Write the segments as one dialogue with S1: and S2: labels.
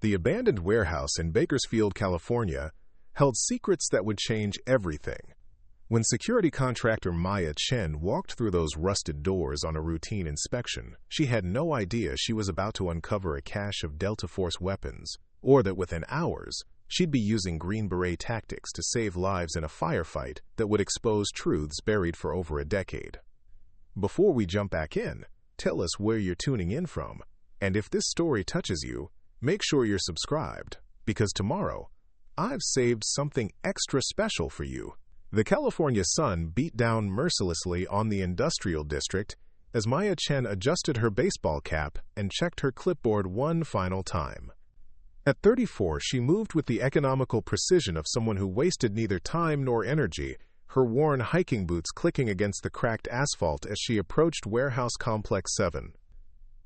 S1: The abandoned warehouse in Bakersfield, California, held secrets that would change everything. When security contractor Maya Chen walked through those rusted doors on a routine inspection, she had no idea she was about to uncover a cache of Delta Force weapons, or that within hours, she'd be using Green Beret tactics to save lives in a firefight that would expose truths buried for over a decade. Before we jump back in, tell us where you're tuning in from, and if this story touches you, make sure you're subscribed, because tomorrow, I've saved something extra special for you. The California sun beat down mercilessly on the industrial district as Maya Chen adjusted her baseball cap and checked her clipboard one final time. At 34, she moved with the economical precision of someone who wasted neither time nor energy, her worn hiking boots clicking against the cracked asphalt as she approached Warehouse Complex 7.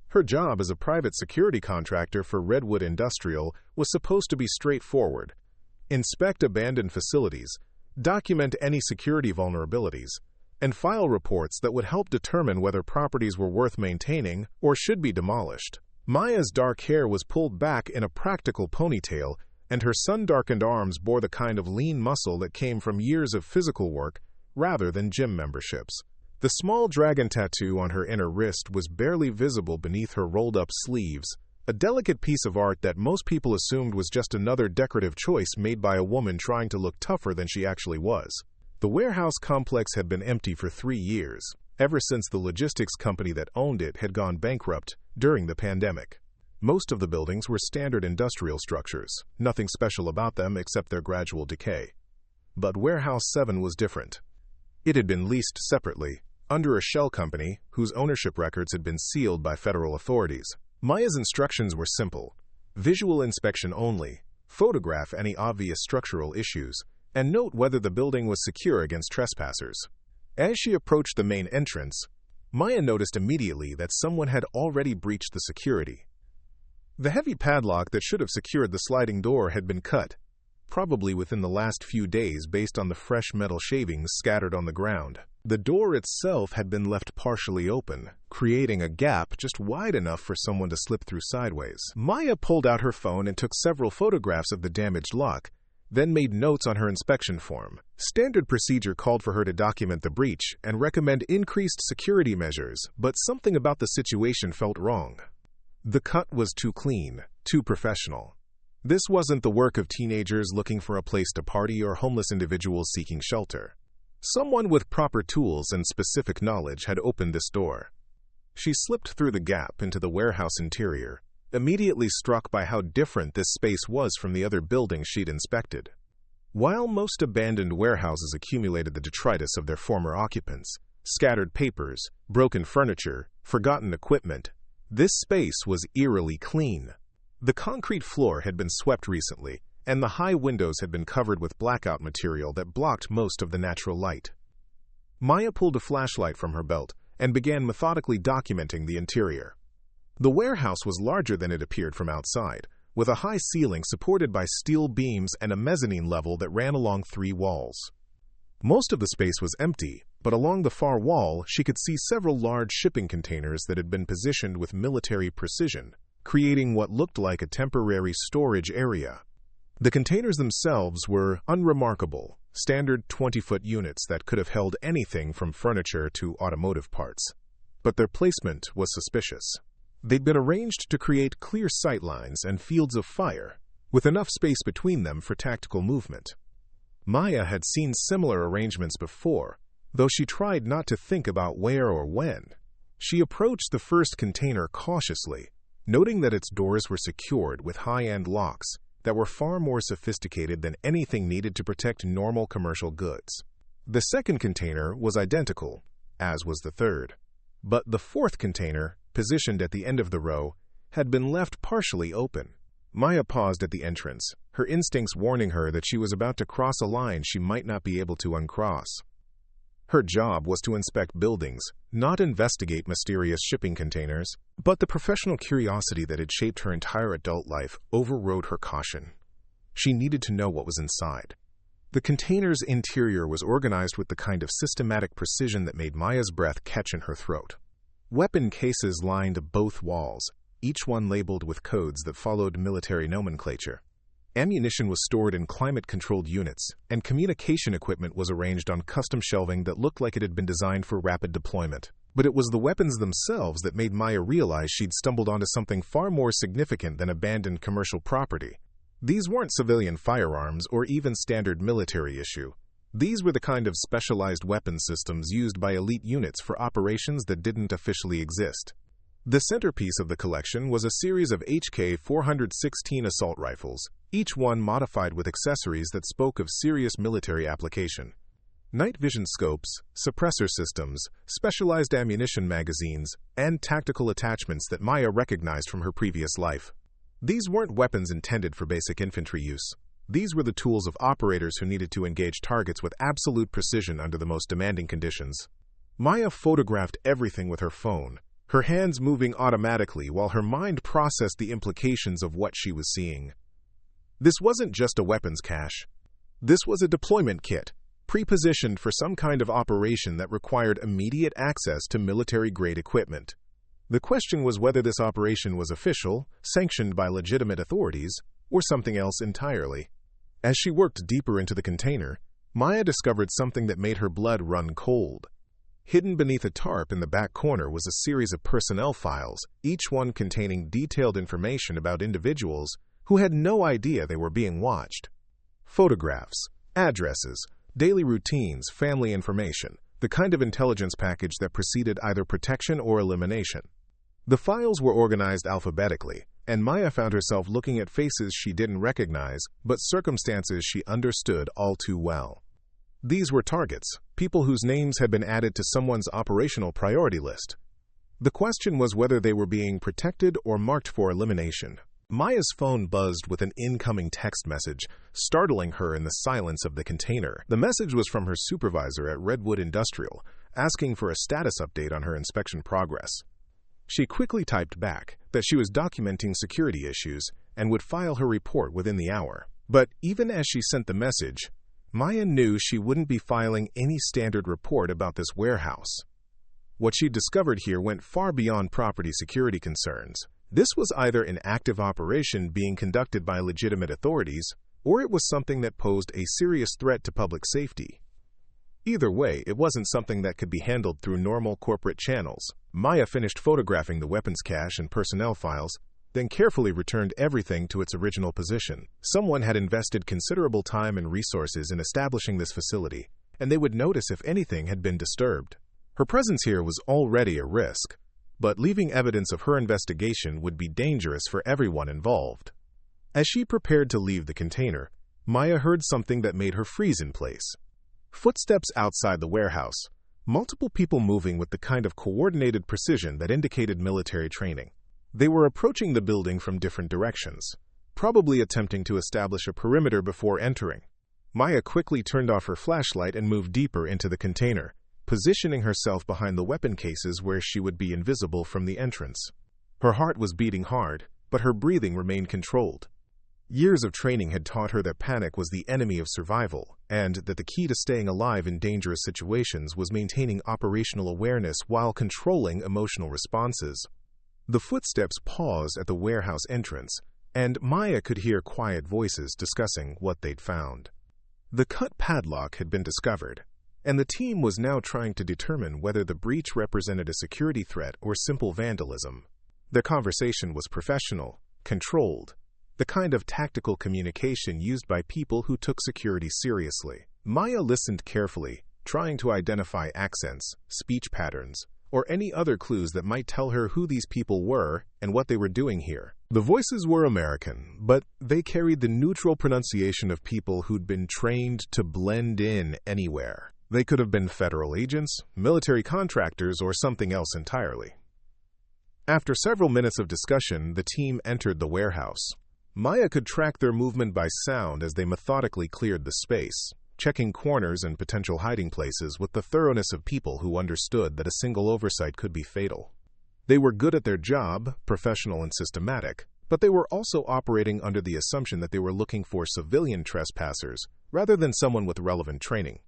S1: Her job as a private security contractor for Redwood Industrial was supposed to be straightforward. Inspect abandoned facilities, document any security vulnerabilities, and file reports that would help determine whether properties were worth maintaining or should be demolished. Maya's dark hair was pulled back in a practical ponytail, and her sun-darkened arms bore the kind of lean muscle that came from years of physical work rather than gym memberships. The small dragon tattoo on her inner wrist was barely visible beneath her rolled-up sleeves, a delicate piece of art that most people assumed was just another decorative choice made by a woman trying to look tougher than she actually was. The warehouse complex had been empty for 3 years, ever since the logistics company that owned it had gone bankrupt during the pandemic. Most of the buildings were standard industrial structures, nothing special about them except their gradual decay. But Warehouse 7 was different. It had been leased separately, under a shell company whose ownership records had been sealed by federal authorities. Maya's instructions were simple: visual inspection only, photograph any obvious structural issues, and note whether the building was secure against trespassers. As she approached the main entrance, Maya noticed immediately that someone had already breached the security. The heavy padlock that should have secured the sliding door had been cut, probably within the last few days based on the fresh metal shavings scattered on the ground. The door itself had been left partially open, creating a gap just wide enough for someone to slip through sideways. Maya pulled out her phone and took several photographs of the damaged lock, then made notes on her inspection form. Standard procedure called for her to document the breach and recommend increased security measures, but something about the situation felt wrong. The cut was too clean, too professional. This wasn't the work of teenagers looking for a place to party or homeless individuals seeking shelter. Someone with proper tools and specific knowledge had opened this door. She slipped through the gap into the warehouse interior, immediately struck by how different this space was from the other buildings she'd inspected. While most abandoned warehouses accumulated the detritus of their former occupants, scattered papers, broken furniture, forgotten equipment, this space was eerily clean. The concrete floor had been swept recently, and the high windows had been covered with blackout material that blocked most of the natural light. Maya pulled a flashlight from her belt and began methodically documenting the interior. The warehouse was larger than it appeared from outside, with a high ceiling supported by steel beams and a mezzanine level that ran along 3 walls. Most of the space was empty, but along the far wall she could see several large shipping containers that had been positioned with military precision, creating what looked like a temporary storage area. The containers themselves were unremarkable, standard 20-foot units that could have held anything from furniture to automotive parts. But their placement was suspicious. They'd been arranged to create clear sight lines and fields of fire, with enough space between them for tactical movement. Maya had seen similar arrangements before, though she tried not to think about where or when. She approached the first container cautiously, noting that its doors were secured with high-end locks that were far more sophisticated than anything needed to protect normal commercial goods. The second container was identical, as was the third. But the fourth container, positioned at the end of the row, had been left partially open. Maya paused at the entrance, her instincts warning her that she was about to cross a line she might not be able to uncross. Her job was to inspect buildings, not investigate mysterious shipping containers, but the professional curiosity that had shaped her entire adult life overrode her caution. She needed to know what was inside. The container's interior was organized with the kind of systematic precision that made Maya's breath catch in her throat. Weapon cases lined both walls, each one labeled with codes that followed military nomenclature. Ammunition was stored in climate-controlled units, and communication equipment was arranged on custom shelving that looked like it had been designed for rapid deployment. But it was the weapons themselves that made Maya realize she'd stumbled onto something far more significant than abandoned commercial property. These weren't civilian firearms or even standard military issue. These were the kind of specialized weapon systems used by elite units for operations that didn't officially exist. The centerpiece of the collection was a series of HK416 assault rifles, each one modified with accessories that spoke of serious military application. Night vision scopes, suppressor systems, specialized ammunition magazines, and tactical attachments that Maya recognized from her previous life. These weren't weapons intended for basic infantry use. These were the tools of operators who needed to engage targets with absolute precision under the most demanding conditions. Maya photographed everything with her phone, her hands moving automatically while her mind processed the implications of what she was seeing. This wasn't just a weapons cache. This was a deployment kit, pre-positioned for some kind of operation that required immediate access to military-grade equipment. The question was whether this operation was official, sanctioned by legitimate authorities, or something else entirely. As she worked deeper into the container, Maya discovered something that made her blood run cold. Hidden beneath a tarp in the back corner was a series of personnel files, each one containing detailed information about individuals who had no idea they were being watched. Photographs, addresses, daily routines, family information, the kind of intelligence package that preceded either protection or elimination. The files were organized alphabetically, and Maya found herself looking at faces she didn't recognize, but circumstances she understood all too well. These were targets, people whose names had been added to someone's operational priority list. The question was whether they were being protected or marked for elimination. Maya's phone buzzed with an incoming text message, startling her in the silence of the container. The message was from her supervisor at Redwood Industrial, asking for a status update on her inspection progress. She quickly typed back that she was documenting security issues and would file her report within the hour. But even as she sent the message, Maya knew she wouldn't be filing any standard report about this warehouse. What she discovered here went far beyond property security concerns. This was either an active operation being conducted by legitimate authorities, or it was something that posed a serious threat to public safety. Either way, it wasn't something that could be handled through normal corporate channels. Maya finished photographing the weapons cache and personnel files, then carefully returned everything to its original position. Someone had invested considerable time and resources in establishing this facility, and they would notice if anything had been disturbed. Her presence here was already a risk, but leaving evidence of her investigation would be dangerous for everyone involved. As she prepared to leave the container, Maya heard something that made her freeze in place. Footsteps outside the warehouse, multiple people moving with the kind of coordinated precision that indicated military training. They were approaching the building from different directions, probably attempting to establish a perimeter before entering. Maya quickly turned off her flashlight and moved deeper into the container, positioning herself behind the weapon cases where she would be invisible from the entrance. Her heart was beating hard, but her breathing remained controlled. Years of training had taught her that panic was the enemy of survival, and that the key to staying alive in dangerous situations was maintaining operational awareness while controlling emotional responses. The footsteps paused at the warehouse entrance, and Maya could hear quiet voices discussing what they'd found. The cut padlock had been discovered, and the team was now trying to determine whether the breach represented a security threat or simple vandalism. The conversation was professional, controlled, the kind of tactical communication used by people who took security seriously. Maya listened carefully, trying to identify accents, speech patterns, or any other clues that might tell her who these people were and what they were doing here. The voices were American, but they carried the neutral pronunciation of people who'd been trained to blend in anywhere. They could have been federal agents, military contractors, or something else entirely. After several minutes of discussion, the team entered the warehouse. Maya could track their movement by sound as they methodically cleared the space, checking corners and potential hiding places with the thoroughness of people who understood that a single oversight could be fatal. They were good at their job, professional and systematic, but they were also operating under the assumption that they were looking for civilian trespassers rather than someone with relevant training.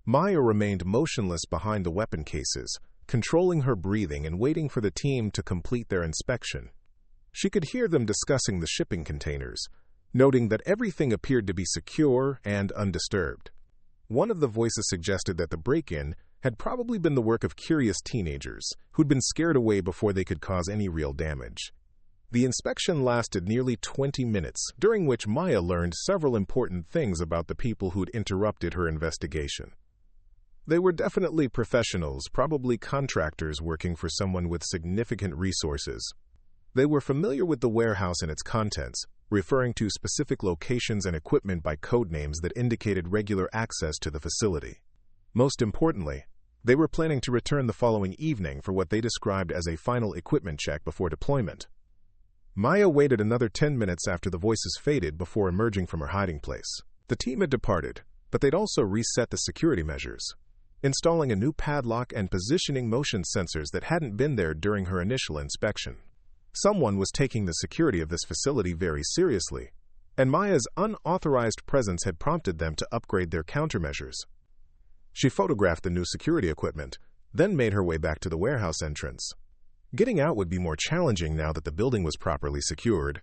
S1: Maya remained motionless behind the weapon cases, controlling her breathing and waiting for the team to complete their inspection. She could hear them discussing the shipping containers, noting that everything appeared to be secure and undisturbed. One of the voices suggested that the break-in had probably been the work of curious teenagers who'd been scared away before they could cause any real damage. The inspection lasted nearly 20 minutes, during which Maya learned several important things about the people who'd interrupted her investigation. They were definitely professionals, probably contractors working for someone with significant resources. They were familiar with the warehouse and its contents, referring to specific locations and equipment by code names that indicated regular access to the facility. Most importantly, they were planning to return the following evening for what they described as a final equipment check before deployment. Maya waited another 10 minutes after the voices faded before emerging from her hiding place. The team had departed, but they'd also reset the security measures, installing a new padlock and positioning motion sensors that hadn't been there during her initial inspection. Someone was taking the security of this facility very seriously, and Maya's unauthorized presence had prompted them to upgrade their countermeasures. She photographed the new security equipment, then made her way back to the warehouse entrance. Getting out would be more challenging now that the building was properly secured,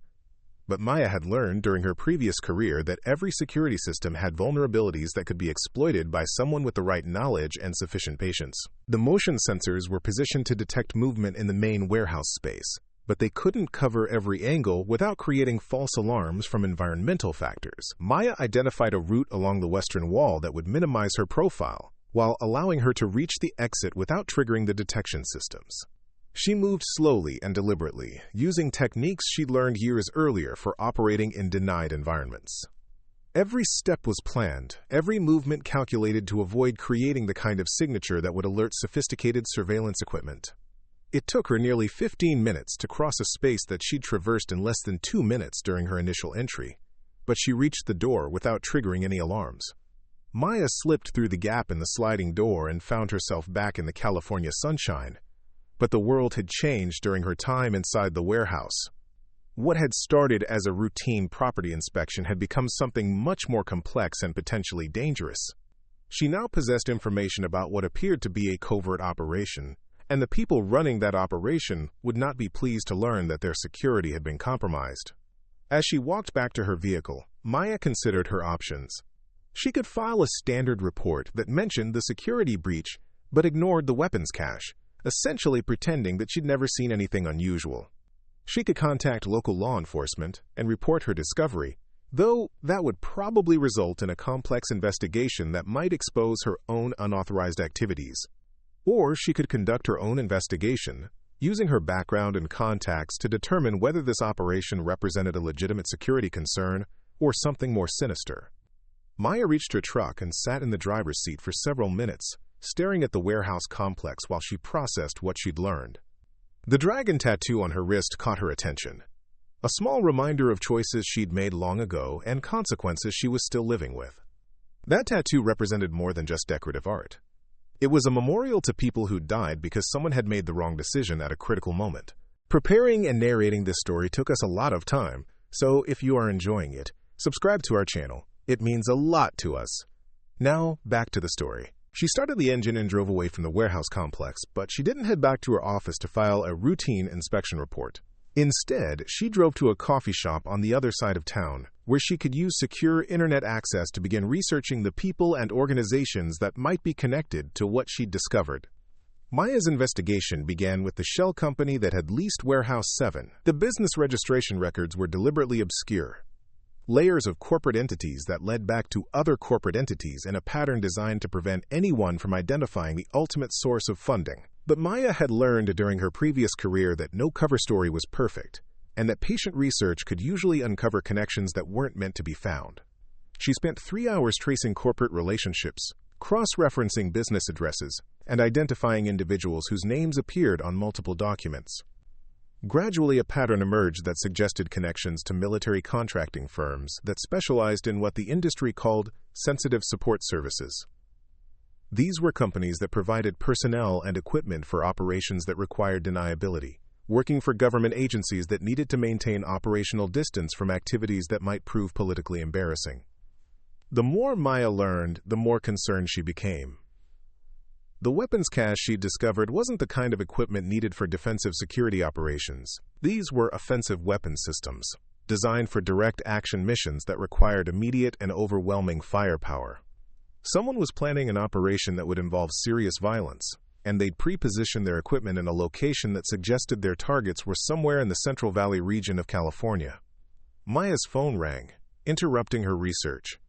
S1: but Maya had learned during her previous career that every security system had vulnerabilities that could be exploited by someone with the right knowledge and sufficient patience. The motion sensors were positioned to detect movement in the main warehouse space, but they couldn't cover every angle without creating false alarms from environmental factors. Maya identified a route along the western wall that would minimize her profile, while allowing her to reach the exit without triggering the detection systems. She moved slowly and deliberately, using techniques she'd learned years earlier for operating in denied environments. Every step was planned, every movement calculated to avoid creating the kind of signature that would alert sophisticated surveillance equipment. It took her nearly 15 minutes to cross a space that she'd traversed in less than 2 minutes during her initial entry, but she reached the door without triggering any alarms. Maya slipped through the gap in the sliding door and found herself back in the California sunshine, but the world had changed during her time inside the warehouse. What had started as a routine property inspection had become something much more complex and potentially dangerous. She now possessed information about what appeared to be a covert operation, and the people running that operation would not be pleased to learn that their security had been compromised. As she walked back to her vehicle, Maya considered her options. She could file a standard report that mentioned the security breach but ignored the weapons cache, essentially pretending that she'd never seen anything unusual. She could contact local law enforcement and report her discovery, though that would probably result in a complex investigation that might expose her own unauthorized activities. Or she could conduct her own investigation, using her background and contacts to determine whether this operation represented a legitimate security concern or something more sinister. Maya reached her truck and sat in the driver's seat for several minutes, staring at the warehouse complex while she processed what she'd learned. The dragon tattoo on her wrist caught her attention, a small reminder of choices she'd made long ago and consequences she was still living with. That tattoo represented more than just decorative art. It was a memorial to people who died because someone had made the wrong decision at a critical moment. Preparing and narrating this story took us a lot of time, so if you are enjoying it, subscribe to our channel. It means a lot to us. Now, back to the story. She started the engine and drove away from the warehouse complex, but she didn't head back to her office to file a routine inspection report. Instead, she drove to a coffee shop on the other side of town, where she could use secure internet access to begin researching the people and organizations that might be connected to what she'd discovered. Maya's investigation began with the shell company that had leased Warehouse 7. The business registration records were deliberately obscure, layers of corporate entities that led back to other corporate entities in a pattern designed to prevent anyone from identifying the ultimate source of funding. But Maya had learned during her previous career that no cover story was perfect, and that patient research could usually uncover connections that weren't meant to be found. She spent 3 hours tracing corporate relationships, cross-referencing business addresses, and identifying individuals whose names appeared on multiple documents. Gradually, a pattern emerged that suggested connections to military contracting firms that specialized in what the industry called sensitive support services. These were companies that provided personnel and equipment for operations that required deniability, working for government agencies that needed to maintain operational distance from activities that might prove politically embarrassing. The more Maya learned, the more concerned she became. The weapons cache she'd discovered wasn't the kind of equipment needed for defensive security operations. These were offensive weapon systems, designed for direct action missions that required immediate and overwhelming firepower. Someone was planning an operation that would involve serious violence, and they'd pre-positioned their equipment in a location that suggested their targets were somewhere in the Central Valley region of California. Maya's phone rang, interrupting her research.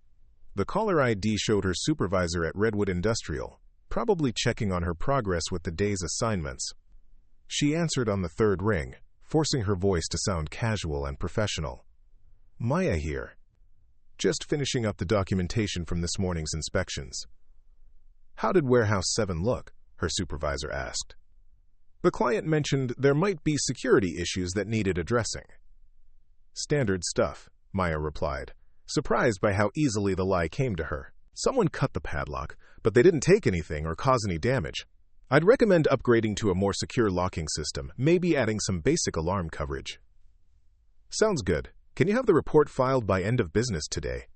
S1: The caller ID showed her supervisor at Redwood Industrial, probably checking on her progress with the day's assignments. She answered on the third ring, forcing her voice to sound casual and professional. "Maya here. Just finishing up the documentation from this morning's inspections." "How did Warehouse 7 look?" her supervisor asked. "The client mentioned there might be security issues that needed addressing." "Standard stuff," Maya replied, surprised by how easily the lie came to her. "Someone cut the padlock, but they didn't take anything or cause any damage. I'd recommend upgrading to a more secure locking system, maybe adding some basic alarm coverage." "Sounds good. Can you have the report filed by end of business today?"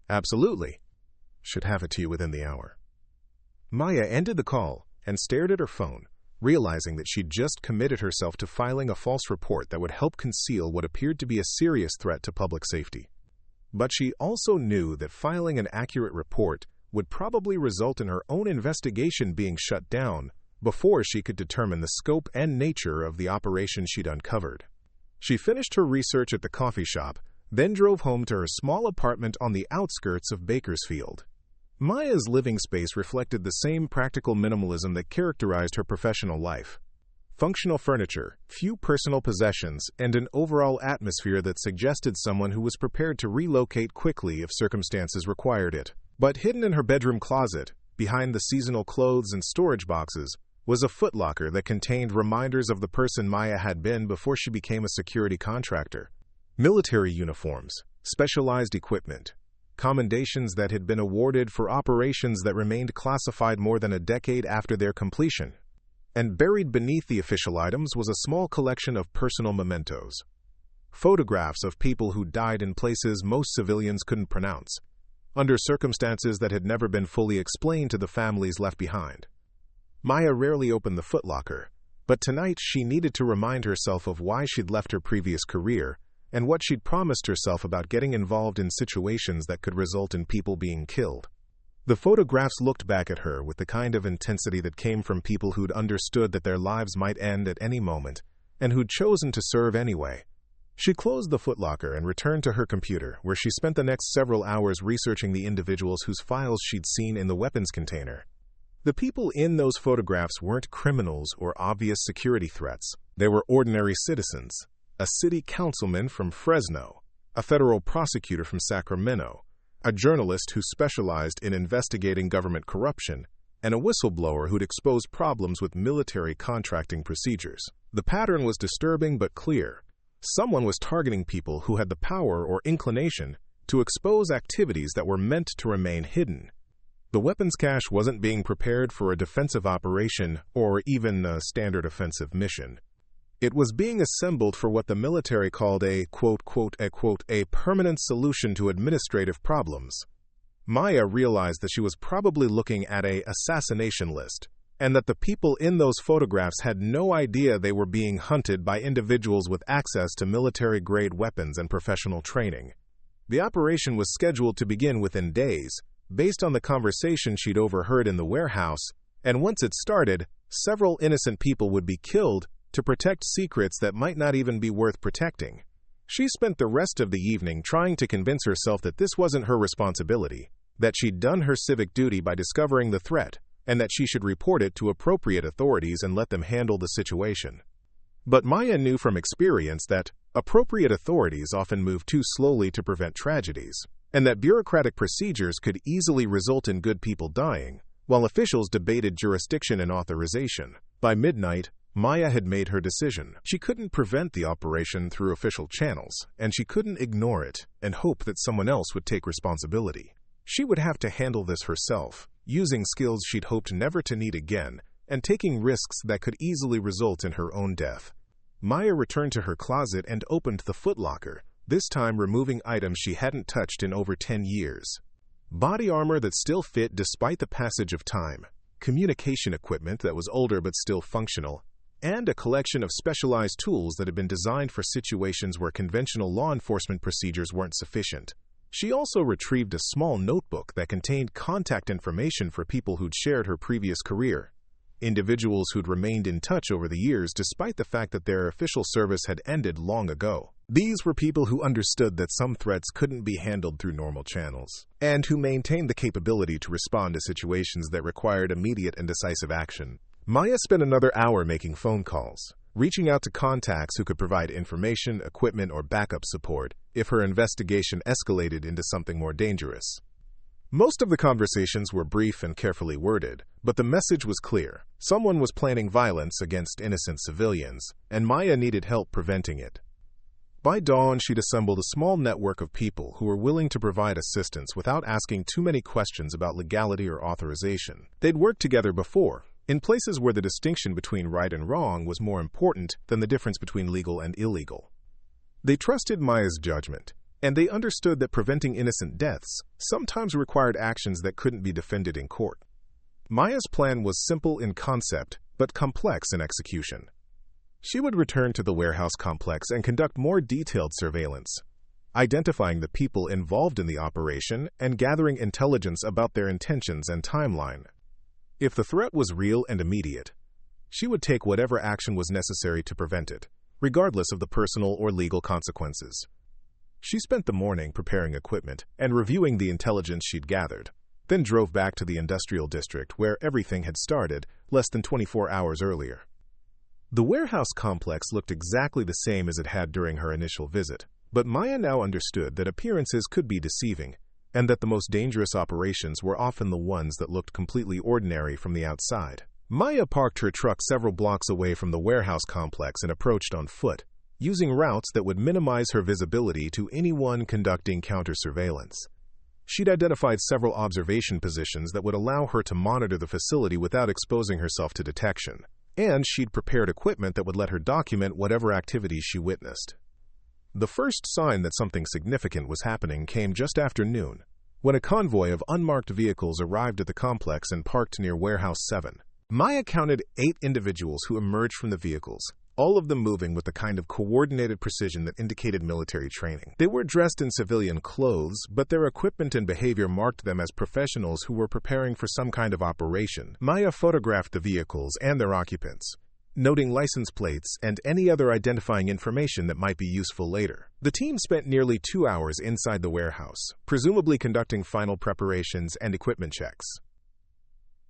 S1: "Absolutely. Should have it to you within the hour." Maya ended the call and stared at her phone, realizing that she'd just committed herself to filing a false report that would help conceal what appeared to be a serious threat to public safety. But she also knew that filing an accurate report would probably result in her own investigation being shut down before she could determine the scope and nature of the operation she'd uncovered. She finished her research at the coffee shop, then drove home to her small apartment on the outskirts of Bakersfield. Maya's living space reflected the same practical minimalism that characterized her professional life. Functional furniture, few personal possessions, and an overall atmosphere that suggested someone who was prepared to relocate quickly if circumstances required it. But hidden in her bedroom closet, behind the seasonal clothes and storage boxes, was a footlocker that contained reminders of the person Maya had been before she became a security contractor. Military uniforms, specialized equipment, commendations that had been awarded for operations that remained classified more than a decade after their completion. And buried beneath the official items was a small collection of personal mementos. Photographs of people who died in places most civilians couldn't pronounce, under circumstances that had never been fully explained to the families left behind. Maya rarely opened the footlocker, but tonight she needed to remind herself of why she'd left her previous career and what she'd promised herself about getting involved in situations that could result in people being killed. The photographs looked back at her with the kind of intensity that came from people who'd understood that their lives might end at any moment and who'd chosen to serve anyway. She closed the footlocker and returned to her computer, where she spent the next several hours researching the individuals whose files she'd seen in the weapons container. The people in those photographs weren't criminals or obvious security threats. They were ordinary citizens: a city councilman from Fresno, a federal prosecutor from Sacramento, a journalist who specialized in investigating government corruption, and a whistleblower who'd exposed problems with military contracting procedures. The pattern was disturbing but clear. Someone was targeting people who had the power or inclination to expose activities that were meant to remain hidden. The weapons cache wasn't being prepared for a defensive operation or even a standard offensive mission. It was being assembled for what the military called a permanent solution to administrative problems. Maya realized that she was probably looking at an assassination list, and that the people in those photographs had no idea they were being hunted by individuals with access to military-grade weapons and professional training. The operation was scheduled to begin within days, based on the conversation she'd overheard in the warehouse, and once it started, several innocent people would be killed to protect secrets that might not even be worth protecting. She spent the rest of the evening trying to convince herself that this wasn't her responsibility, that she'd done her civic duty by discovering the threat, and that she should report it to appropriate authorities and let them handle the situation. But Maya knew from experience that appropriate authorities often move too slowly to prevent tragedies, and that bureaucratic procedures could easily result in good people dying, while officials debated jurisdiction and authorization. By midnight, Maya had made her decision. She couldn't prevent the operation through official channels, and she couldn't ignore it and hope that someone else would take responsibility. She would have to handle this herself, using skills she'd hoped never to need again, and taking risks that could easily result in her own death. Maya returned to her closet and opened the footlocker, this time removing items she hadn't touched in over 10 years. Body armor that still fit despite the passage of time. communication equipment that was older but still functional, and a collection of specialized tools that had been designed for situations where conventional law enforcement procedures weren't sufficient. She also retrieved a small notebook that contained contact information for people who'd shared her previous career, individuals who'd remained in touch over the years despite the fact that their official service had ended long ago. These were people who understood that some threats couldn't be handled through normal channels, and who maintained the capability to respond to situations that required immediate and decisive action. Maya spent another hour making phone calls, reaching out to contacts who could provide information, equipment, or backup support if her investigation escalated into something more dangerous. Most of the conversations were brief and carefully worded, but the message was clear. Someone was planning violence against innocent civilians, and Maya needed help preventing it. By dawn, she'd assembled a small network of people who were willing to provide assistance without asking too many questions about legality or authorization. They'd worked together before, in places where the distinction between right and wrong was more important than the difference between legal and illegal. They trusted Maya's judgment, and they understood that preventing innocent deaths sometimes required actions that couldn't be defended in court. Maya's plan was simple in concept, but complex in execution. She would return to the warehouse complex and conduct more detailed surveillance, identifying the people involved in the operation and gathering intelligence about their intentions and timeline. If the threat was real and immediate, she would take whatever action was necessary to prevent it, regardless of the personal or legal consequences. She spent the morning preparing equipment and reviewing the intelligence she'd gathered, then drove back to the industrial district where everything had started less than 24 hours earlier. The warehouse complex looked exactly the same as it had during her initial visit, but Maya now understood that appearances could be deceiving, and that the most dangerous operations were often the ones that looked completely ordinary from the outside. Maya parked her truck several blocks away from the warehouse complex and approached on foot, using routes that would minimize her visibility to anyone conducting counter-surveillance. She'd identified several observation positions that would allow her to monitor the facility without exposing herself to detection, and she'd prepared equipment that would let her document whatever activities she witnessed. The first sign that something significant was happening came just after noon, when a convoy of unmarked vehicles arrived at the complex and parked near Warehouse 7. Maya counted 8 individuals who emerged from the vehicles, all of them moving with the kind of coordinated precision that indicated military training. They were dressed in civilian clothes, but their equipment and behavior marked them as professionals who were preparing for some kind of operation. Maya photographed the vehicles and their occupants, noting license plates and any other identifying information that might be useful later. The team spent nearly 2 hours inside the warehouse, presumably conducting final preparations and equipment checks.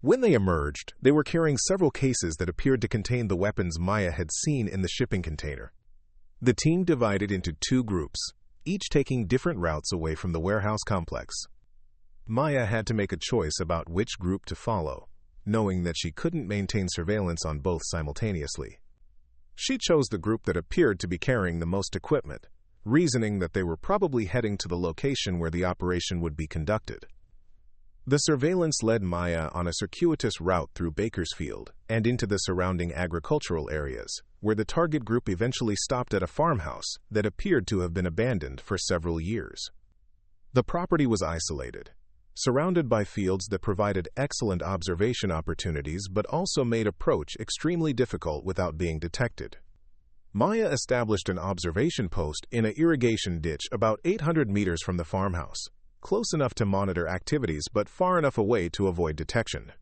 S1: When they emerged, they were carrying several cases that appeared to contain the weapons Maya had seen in the shipping container. The team divided into 2 groups, each taking different routes away from the warehouse complex. Maya had to make a choice about which group to follow, knowing that she couldn't maintain surveillance on both simultaneously. She chose the group that appeared to be carrying the most equipment, reasoning that they were probably heading to the location where the operation would be conducted. The surveillance led Maya on a circuitous route through Bakersfield and into the surrounding agricultural areas, where the target group eventually stopped at a farmhouse that appeared to have been abandoned for several years. The property was isolated, surrounded by fields that provided excellent observation opportunities but also made approach extremely difficult without being detected. Maya established an observation post in an irrigation ditch about 800 meters from the farmhouse, close enough to monitor activities but far enough away to avoid detection.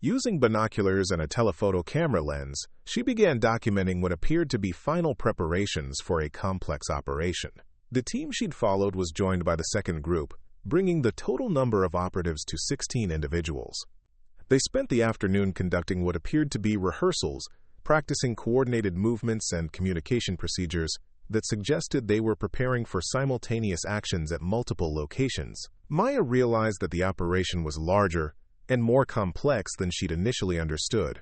S1: Using binoculars and a telephoto camera lens, she began documenting what appeared to be final preparations for a complex operation. The team she'd followed was joined by the second group, bringing the total number of operatives to 16 individuals. They spent the afternoon conducting what appeared to be rehearsals, practicing coordinated movements and communication procedures that suggested they were preparing for simultaneous actions at multiple locations. Maya realized that the operation was larger and more complex than she'd initially understood.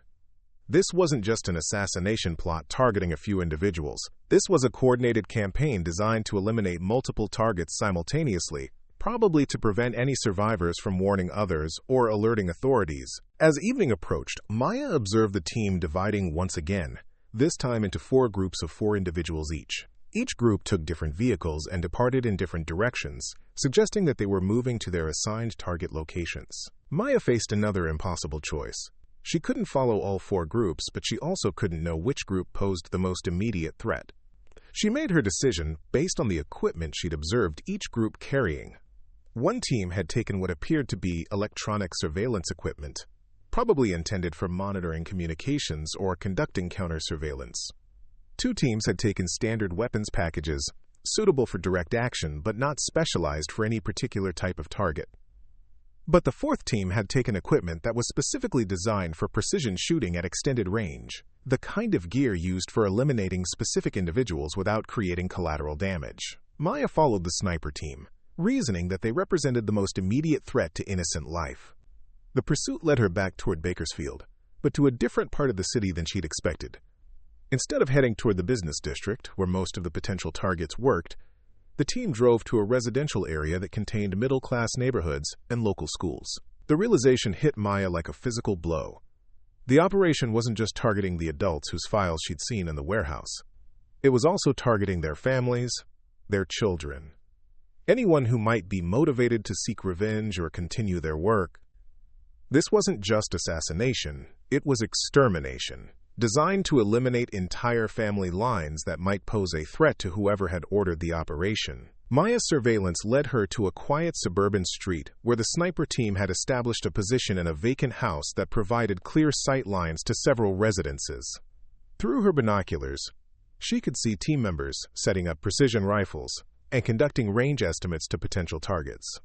S1: This wasn't just an assassination plot targeting a few individuals. This was a coordinated campaign designed to eliminate multiple targets simultaneously, probably to prevent any survivors from warning others or alerting authorities. As evening approached, Maya observed the team dividing once again, this time into 4 groups of 4 individuals each. Each group took different vehicles and departed in different directions, suggesting that they were moving to their assigned target locations. Maya faced another impossible choice. She couldn't follow all 4 groups, but she also couldn't know which group posed the most immediate threat. She made her decision based on the equipment she'd observed each group carrying. One team had taken what appeared to be electronic surveillance equipment, probably intended for monitoring communications or conducting counter-surveillance. 2 teams had taken standard weapons packages, suitable for direct action but not specialized for any particular type of target. But the 4th team had taken equipment that was specifically designed for precision shooting at extended range, the kind of gear used for eliminating specific individuals without creating collateral damage. Maya followed the sniper team, reasoning that they represented the most immediate threat to innocent life. The pursuit led her back toward Bakersfield, but to a different part of the city than she'd expected. Instead of heading toward the business district, where most of the potential targets worked, the team drove to a residential area that contained middle-class neighborhoods and local schools. The realization hit Maya like a physical blow. The operation wasn't just targeting the adults whose files she'd seen in the warehouse. It was also targeting their families, their children, anyone who might be motivated to seek revenge or continue their work. This wasn't just assassination, it was extermination, designed to eliminate entire family lines that might pose a threat to whoever had ordered the operation. Maya's surveillance led her to a quiet suburban street where the sniper team had established a position in a vacant house that provided clear sight lines to several residences. Through her binoculars, she could see team members setting up precision rifles and conducting range estimates to potential targets.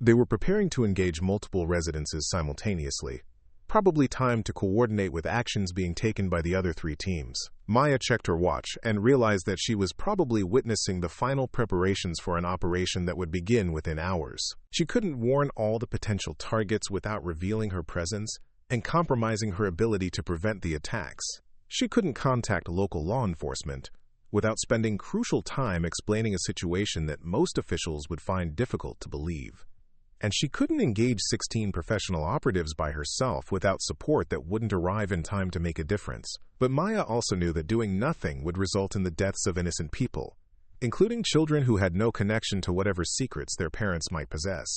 S1: They were preparing to engage multiple residences simultaneously, probably timed to coordinate with actions being taken by the other 3 teams. Maya checked her watch and realized that she was probably witnessing the final preparations for an operation that would begin within hours. She couldn't warn all the potential targets without revealing her presence and compromising her ability to prevent the attacks. She couldn't contact local law enforcement without spending crucial time explaining a situation that most officials would find difficult to believe. And she couldn't engage 16 professional operatives by herself without support that wouldn't arrive in time to make a difference. But Maya also knew that doing nothing would result in the deaths of innocent people, including children who had no connection to whatever secrets their parents might possess.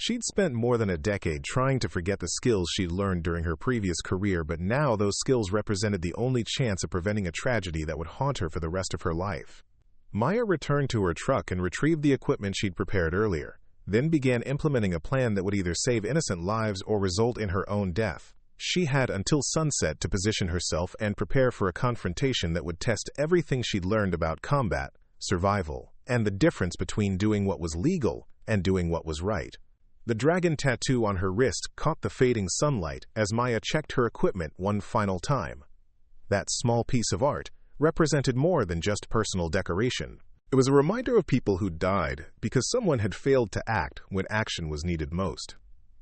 S1: She'd spent more than a decade trying to forget the skills she'd learned during her previous career, but now those skills represented the only chance of preventing a tragedy that would haunt her for the rest of her life. Maya returned to her truck and retrieved the equipment she'd prepared earlier, then began implementing a plan that would either save innocent lives or result in her own death. She had until sunset to position herself and prepare for a confrontation that would test everything she'd learned about combat, survival, and the difference between doing what was legal and doing what was right. The dragon tattoo on her wrist caught the fading sunlight as Maya checked her equipment one final time. That small piece of art represented more than just personal decoration. It was a reminder of people who died because someone had failed to act when action was needed most.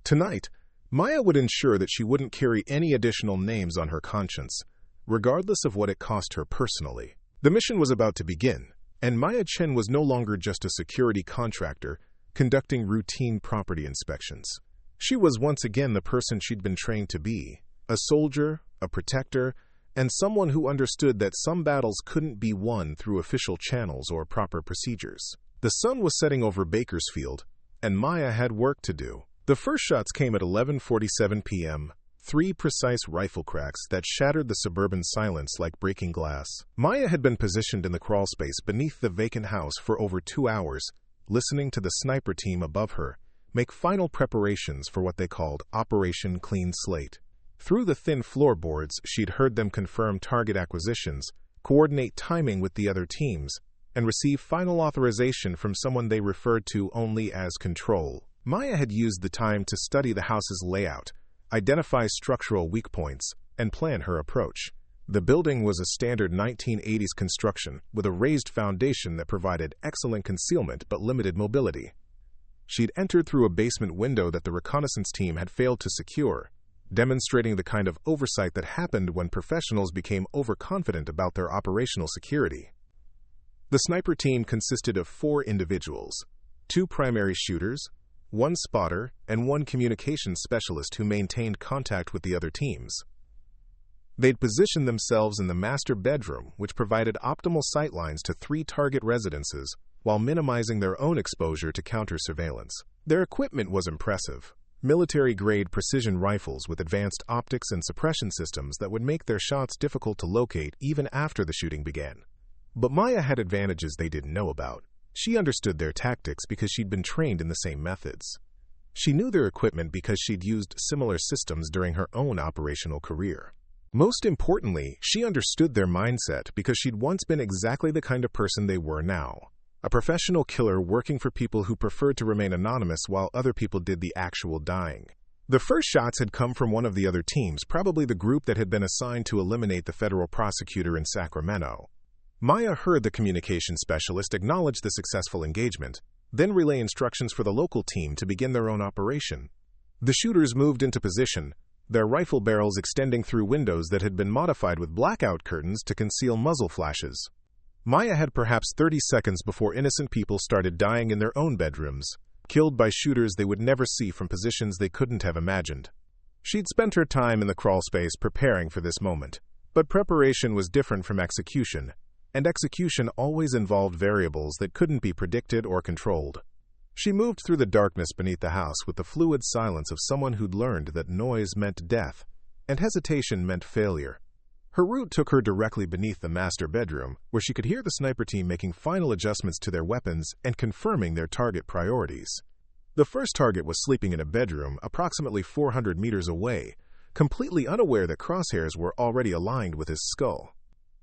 S1: Tonight, Maya would ensure that she wouldn't carry any additional names on her conscience, regardless of what it cost her personally. The mission was about to begin, and Maya Chen was no longer just a security contractor conducting routine property inspections. She was once again the person she'd been trained to be, a soldier, a protector, and someone who understood that some battles couldn't be won through official channels or proper procedures. The sun was setting over Bakersfield, and Maya had work to do. The first shots came at 11:47 p.m., 3 precise rifle cracks that shattered the suburban silence like breaking glass. Maya had been positioned in the crawlspace beneath the vacant house for over 2 hours, listening to the sniper team above her make final preparations for what they called Operation Clean Slate. Through the thin floorboards, she'd heard them confirm target acquisitions, coordinate timing with the other teams, and receive final authorization from someone they referred to only as Control. Maya had used the time to study the house's layout, identify structural weak points, and plan her approach. The building was a standard 1980s construction with a raised foundation that provided excellent concealment but limited mobility. She'd entered through a basement window that the reconnaissance team had failed to secure, demonstrating the kind of oversight that happened when professionals became overconfident about their operational security. The sniper team consisted of 4 individuals, 2 primary shooters, 1 spotter, and 1 communications specialist who maintained contact with the other teams. They'd positioned themselves in the master bedroom, which provided optimal sightlines to 3 target residences, while minimizing their own exposure to counter-surveillance. Their equipment was impressive. Military-grade precision rifles with advanced optics and suppression systems that would make their shots difficult to locate even after the shooting began. But Maya had advantages they didn't know about. She understood their tactics because she'd been trained in the same methods. She knew their equipment because she'd used similar systems during her own operational career. Most importantly, she understood their mindset because she'd once been exactly the kind of person they were now. A professional killer working for people who preferred to remain anonymous while other people did the actual dying. The first shots had come from one of the other teams, probably the group that had been assigned to eliminate the federal prosecutor in Sacramento. Maya heard the communications specialist acknowledge the successful engagement, then relay instructions for the local team to begin their own operation. The shooters moved into position, their rifle barrels extending through windows that had been modified with blackout curtains to conceal muzzle flashes. Maya had perhaps 30 seconds before innocent people started dying in their own bedrooms, killed by shooters they would never see from positions they couldn't have imagined. She'd spent her time in the crawlspace preparing for this moment, but preparation was different from execution, and execution always involved variables that couldn't be predicted or controlled. She moved through the darkness beneath the house with the fluid silence of someone who'd learned that noise meant death, and hesitation meant failure. Her route took her directly beneath the master bedroom, where she could hear the sniper team making final adjustments to their weapons and confirming their target priorities. The first target was sleeping in a bedroom approximately 400 meters away, completely unaware that crosshairs were already aligned with his skull.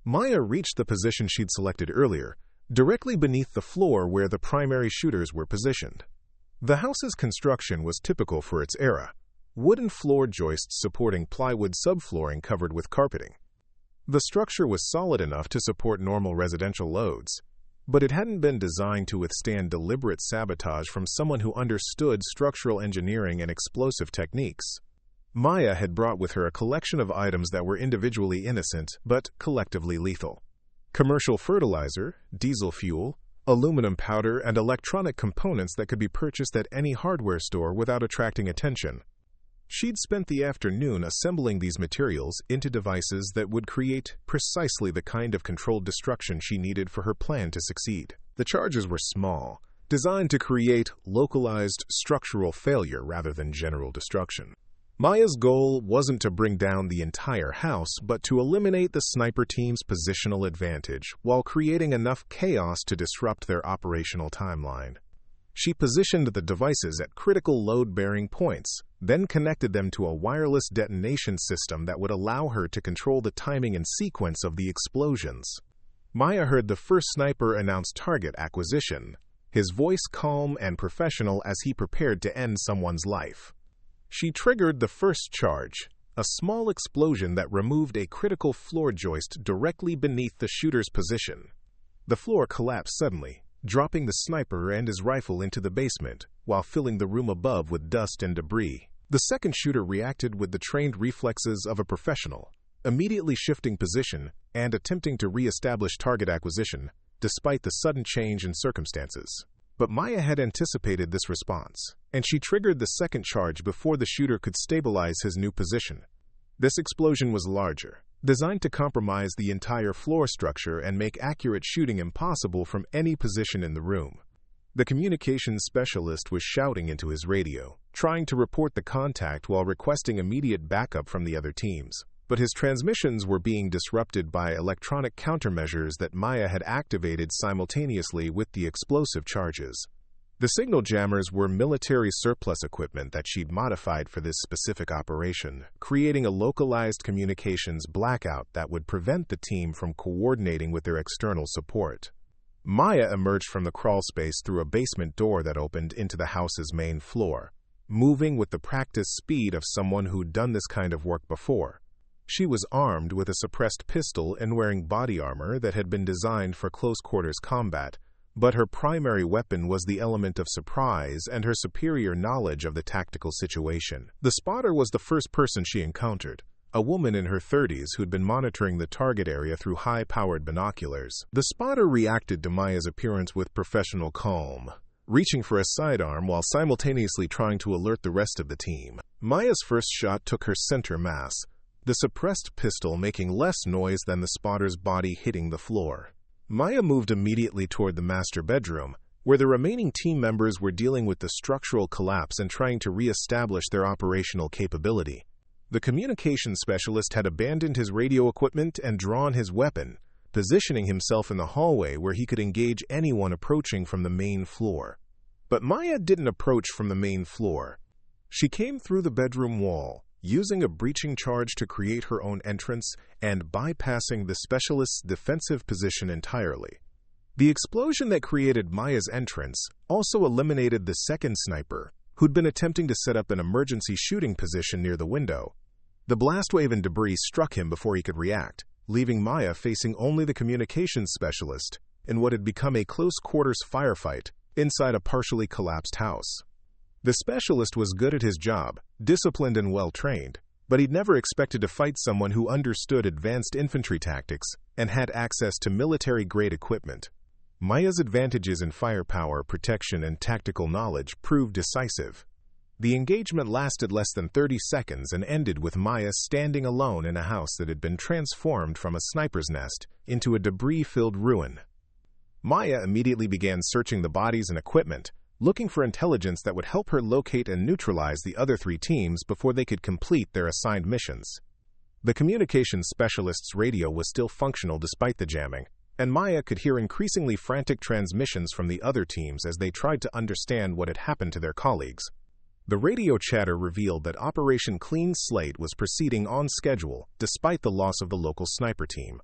S1: Maya reached the position she'd selected earlier, directly beneath the floor where the primary shooters were positioned. The house's construction was typical for its era, wooden floor joists supporting plywood subflooring covered with carpeting. The structure was solid enough to support normal residential loads, but it hadn't been designed to withstand deliberate sabotage from someone who understood structural engineering and explosive techniques. Maya had brought with her a collection of items that were individually innocent but collectively lethal. Commercial fertilizer, diesel fuel, aluminum powder, and electronic components that could be purchased at any hardware store without attracting attention. She'd spent the afternoon assembling these materials into devices that would create precisely the kind of controlled destruction she needed for her plan to succeed. The charges were small, designed to create localized structural failure rather than general destruction. Maya's goal wasn't to bring down the entire house, but to eliminate the sniper team's positional advantage while creating enough chaos to disrupt their operational timeline. She positioned the devices at critical load-bearing points, then connected them to a wireless detonation system that would allow her to control the timing and sequence of the explosions. Maya heard the first sniper announce target acquisition, his voice calm and professional as he prepared to end someone's life. She triggered the first charge, a small explosion that removed a critical floor joist directly beneath the shooter's position. The floor collapsed suddenly, dropping the sniper and his rifle into the basement, while filling the room above with dust and debris. The second shooter reacted with the trained reflexes of a professional, immediately shifting position and attempting to re-establish target acquisition, despite the sudden change in circumstances. But Maya had anticipated this response, and she triggered the second charge before the shooter could stabilize his new position. This explosion was larger, designed to compromise the entire floor structure and make accurate shooting impossible from any position in the room. The communications specialist was shouting into his radio, trying to report the contact while requesting immediate backup from the other teams. But his transmissions were being disrupted by electronic countermeasures that Maya had activated simultaneously with the explosive charges. The signal jammers were military surplus equipment that she'd modified for this specific operation, creating a localized communications blackout that would prevent the team from coordinating with their external support. Maya emerged from the crawlspace through a basement door that opened into the house's main floor, moving with the practiced speed of someone who'd done this kind of work before. She was armed with a suppressed pistol and wearing body armor that had been designed for close-quarters combat, but her primary weapon was the element of surprise and her superior knowledge of the tactical situation. The spotter was the first person she encountered, a woman in her 30s who'd been monitoring the target area through high-powered binoculars. The spotter reacted to Maya's appearance with professional calm, reaching for a sidearm while simultaneously trying to alert the rest of the team. Maya's first shot took her center mass, the suppressed pistol making less noise than the spotter's body hitting the floor. Maya moved immediately toward the master bedroom, where the remaining team members were dealing with the structural collapse and trying to re-establish their operational capability. The communications specialist had abandoned his radio equipment and drawn his weapon, positioning himself in the hallway where he could engage anyone approaching from the main floor. But Maya didn't approach from the main floor. She came through the bedroom wall, using a breaching charge to create her own entrance and bypassing the specialist's defensive position entirely. The explosion that created Maya's entrance also eliminated the second sniper, who'd been attempting to set up an emergency shooting position near the window. The blast wave and debris struck him before he could react, leaving Maya facing only the communications specialist in what had become a close-quarters firefight inside a partially collapsed house. The specialist was good at his job, disciplined and well-trained, but he'd never expected to fight someone who understood advanced infantry tactics and had access to military-grade equipment. Maya's advantages in firepower, protection, and tactical knowledge proved decisive. The engagement lasted less than 30 seconds and ended with Maya standing alone in a house that had been transformed from a sniper's nest into a debris-filled ruin. Maya immediately began searching the bodies and equipment, looking for intelligence that would help her locate and neutralize the other 3 teams before they could complete their assigned missions. The communications specialist's radio was still functional despite the jamming, and Maya could hear increasingly frantic transmissions from the other teams as they tried to understand what had happened to their colleagues. The radio chatter revealed that Operation Clean Slate was proceeding on schedule despite the loss of the local sniper team.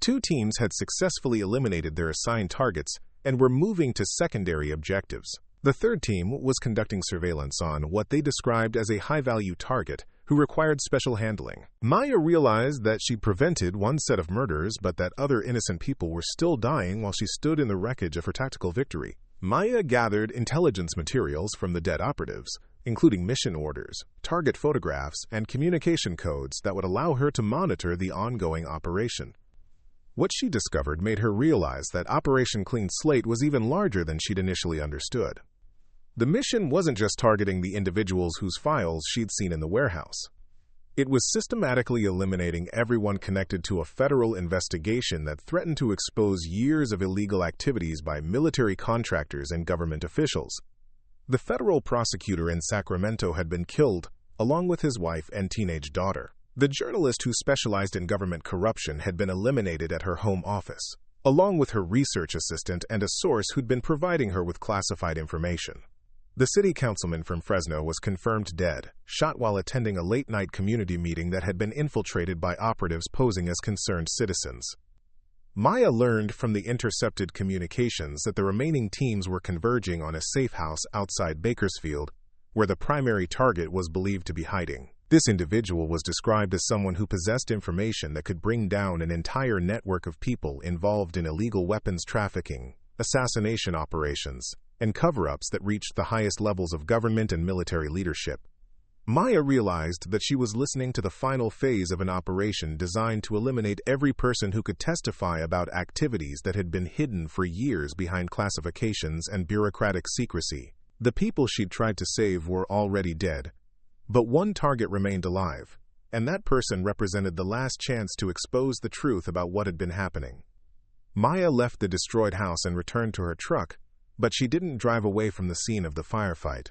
S1: 2 teams had successfully eliminated their assigned targets and were moving to secondary objectives. The 3rd team was conducting surveillance on what they described as a high-value target who required special handling. Maya realized that she prevented one set of murders, but that other innocent people were still dying while she stood in the wreckage of her tactical victory. Maya gathered intelligence materials from the dead operatives, including mission orders, target photographs, and communication codes that would allow her to monitor the ongoing operation. What she discovered made her realize that Operation Clean Slate was even larger than she'd initially understood. The mission wasn't just targeting the individuals whose files she'd seen in the warehouse. It was systematically eliminating everyone connected to a federal investigation that threatened to expose years of illegal activities by military contractors and government officials. The federal prosecutor in Sacramento had been killed, along with his wife and teenage daughter. The journalist who specialized in government corruption had been eliminated at her home office, along with her research assistant and a source who'd been providing her with classified information. The city councilman from Fresno was confirmed dead, shot while attending a late-night community meeting that had been infiltrated by operatives posing as concerned citizens. Maya learned from the intercepted communications that the remaining teams were converging on a safe house outside Bakersfield, where the primary target was believed to be hiding. This individual was described as someone who possessed information that could bring down an entire network of people involved in illegal weapons trafficking, assassination operations, and cover-ups that reached the highest levels of government and military leadership. Maya realized that she was listening to the final phase of an operation designed to eliminate every person who could testify about activities that had been hidden for years behind classifications and bureaucratic secrecy. The people she'd tried to save were already dead, but one target remained alive, and that person represented the last chance to expose the truth about what had been happening. Maya left the destroyed house and returned to her truck, but she didn't drive away from the scene of the firefight.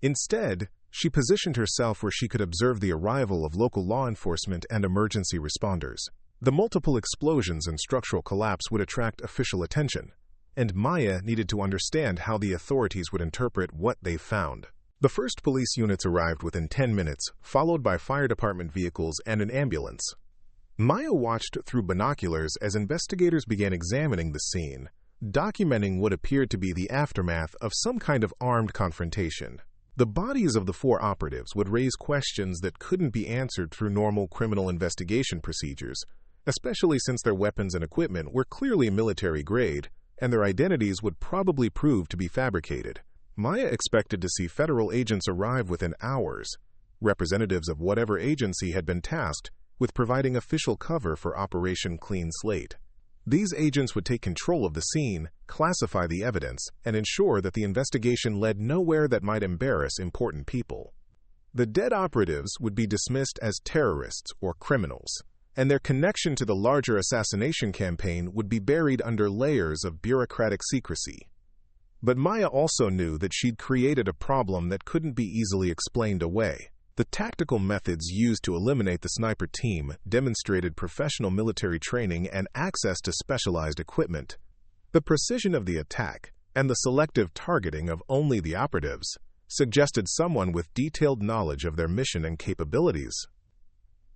S1: Instead, she positioned herself where she could observe the arrival of local law enforcement and emergency responders. The multiple explosions and structural collapse would attract official attention, and Maya needed to understand how the authorities would interpret what they found. The first police units arrived within 10 minutes, followed by fire department vehicles and an ambulance. Maya watched through binoculars as investigators began examining the scene, documenting what appeared to be the aftermath of some kind of armed confrontation. The bodies of the 4 operatives would raise questions that couldn't be answered through normal criminal investigation procedures, especially since their weapons and equipment were clearly military grade, and their identities would probably prove to be fabricated. Maya expected to see federal agents arrive within hours, representatives of whatever agency had been tasked with providing official cover for Operation Clean Slate. These agents would take control of the scene, classify the evidence, and ensure that the investigation led nowhere that might embarrass important people. The dead operatives would be dismissed as terrorists or criminals, and their connection to the larger assassination campaign would be buried under layers of bureaucratic secrecy. But Maya also knew that she'd created a problem that couldn't be easily explained away. The tactical methods used to eliminate the sniper team demonstrated professional military training and access to specialized equipment. The precision of the attack and the selective targeting of only the operatives suggested someone with detailed knowledge of their mission and capabilities.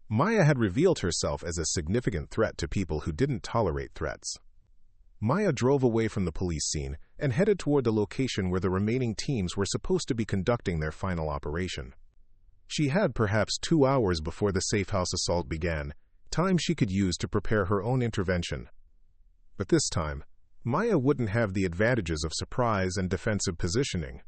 S1: Maya had revealed herself as a significant threat to people who didn't tolerate threats. Maya drove away from the police scene and headed toward the location where the remaining teams were supposed to be conducting their final operation. She had perhaps 2 hours before the safe house assault began, time she could use to prepare her own intervention. But this time, Maya wouldn't have the advantages of surprise and defensive positioning.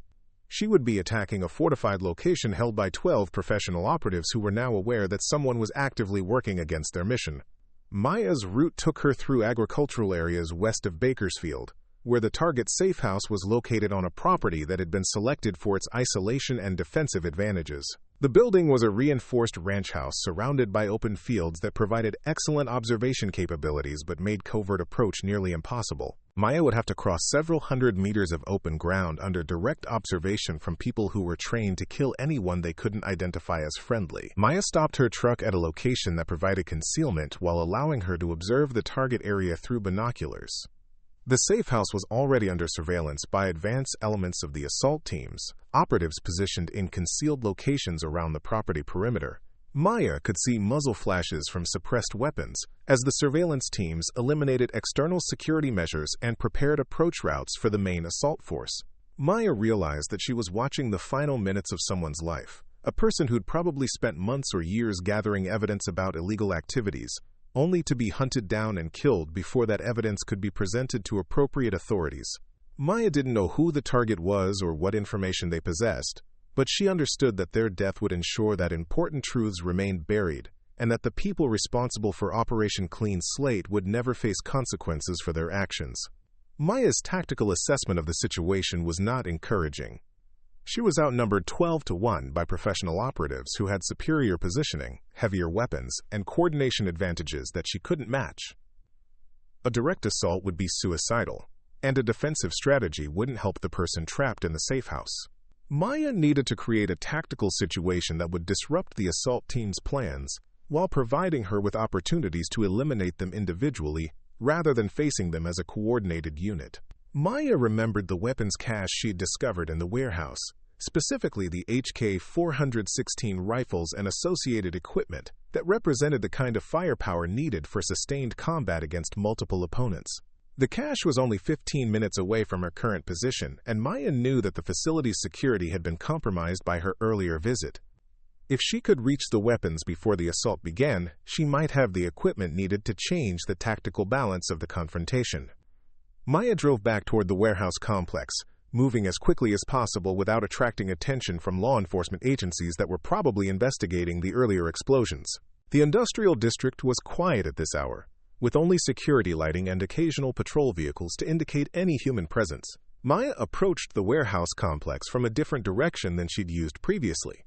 S1: She would be attacking a fortified location held by 12 professional operatives who were now aware that someone was actively working against their mission. Maya's route took her through agricultural areas west of Bakersfield, where the target safe house was located on a property that had been selected for its isolation and defensive advantages. The building was a reinforced ranch house surrounded by open fields that provided excellent observation capabilities but made covert approach nearly impossible. Maya would have to cross several hundred meters of open ground under direct observation from people who were trained to kill anyone they couldn't identify as friendly. Maya stopped her truck at a location that provided concealment while allowing her to observe the target area through binoculars. The safe house was already under surveillance by advanced elements of the assault teams, operatives positioned in concealed locations around the property perimeter. Maya could see muzzle flashes from suppressed weapons as the surveillance teams eliminated external security measures and prepared approach routes for the main assault force. Maya realized that she was watching the final minutes of someone's life, a person who'd probably spent months or years gathering evidence about illegal activities, only to be hunted down and killed before that evidence could be presented to appropriate authorities. Maya didn't know who the target was or what information they possessed, but she understood that their death would ensure that important truths remained buried, and that the people responsible for Operation Clean Slate would never face consequences for their actions. Maya's tactical assessment of the situation was not encouraging. She was outnumbered 12-1 by professional operatives who had superior positioning, heavier weapons, and coordination advantages that she couldn't match. A direct assault would be suicidal, and a defensive strategy wouldn't help the person trapped in the safe house. Maya needed to create a tactical situation that would disrupt the assault team's plans, while providing her with opportunities to eliminate them individually rather than facing them as a coordinated unit. Maya remembered the weapons cache she'd discovered in the warehouse, specifically the HK416 rifles and associated equipment that represented the kind of firepower needed for sustained combat against multiple opponents. The cache was only 15 minutes away from her current position, and Maya knew that the facility's security had been compromised by her earlier visit. If she could reach the weapons before the assault began, she might have the equipment needed to change the tactical balance of the confrontation. Maya drove back toward the warehouse complex, moving as quickly as possible without attracting attention from law enforcement agencies that were probably investigating the earlier explosions. The industrial district was quiet at this hour, with only security lighting and occasional patrol vehicles to indicate any human presence. Maya approached the warehouse complex from a different direction than she'd used previously,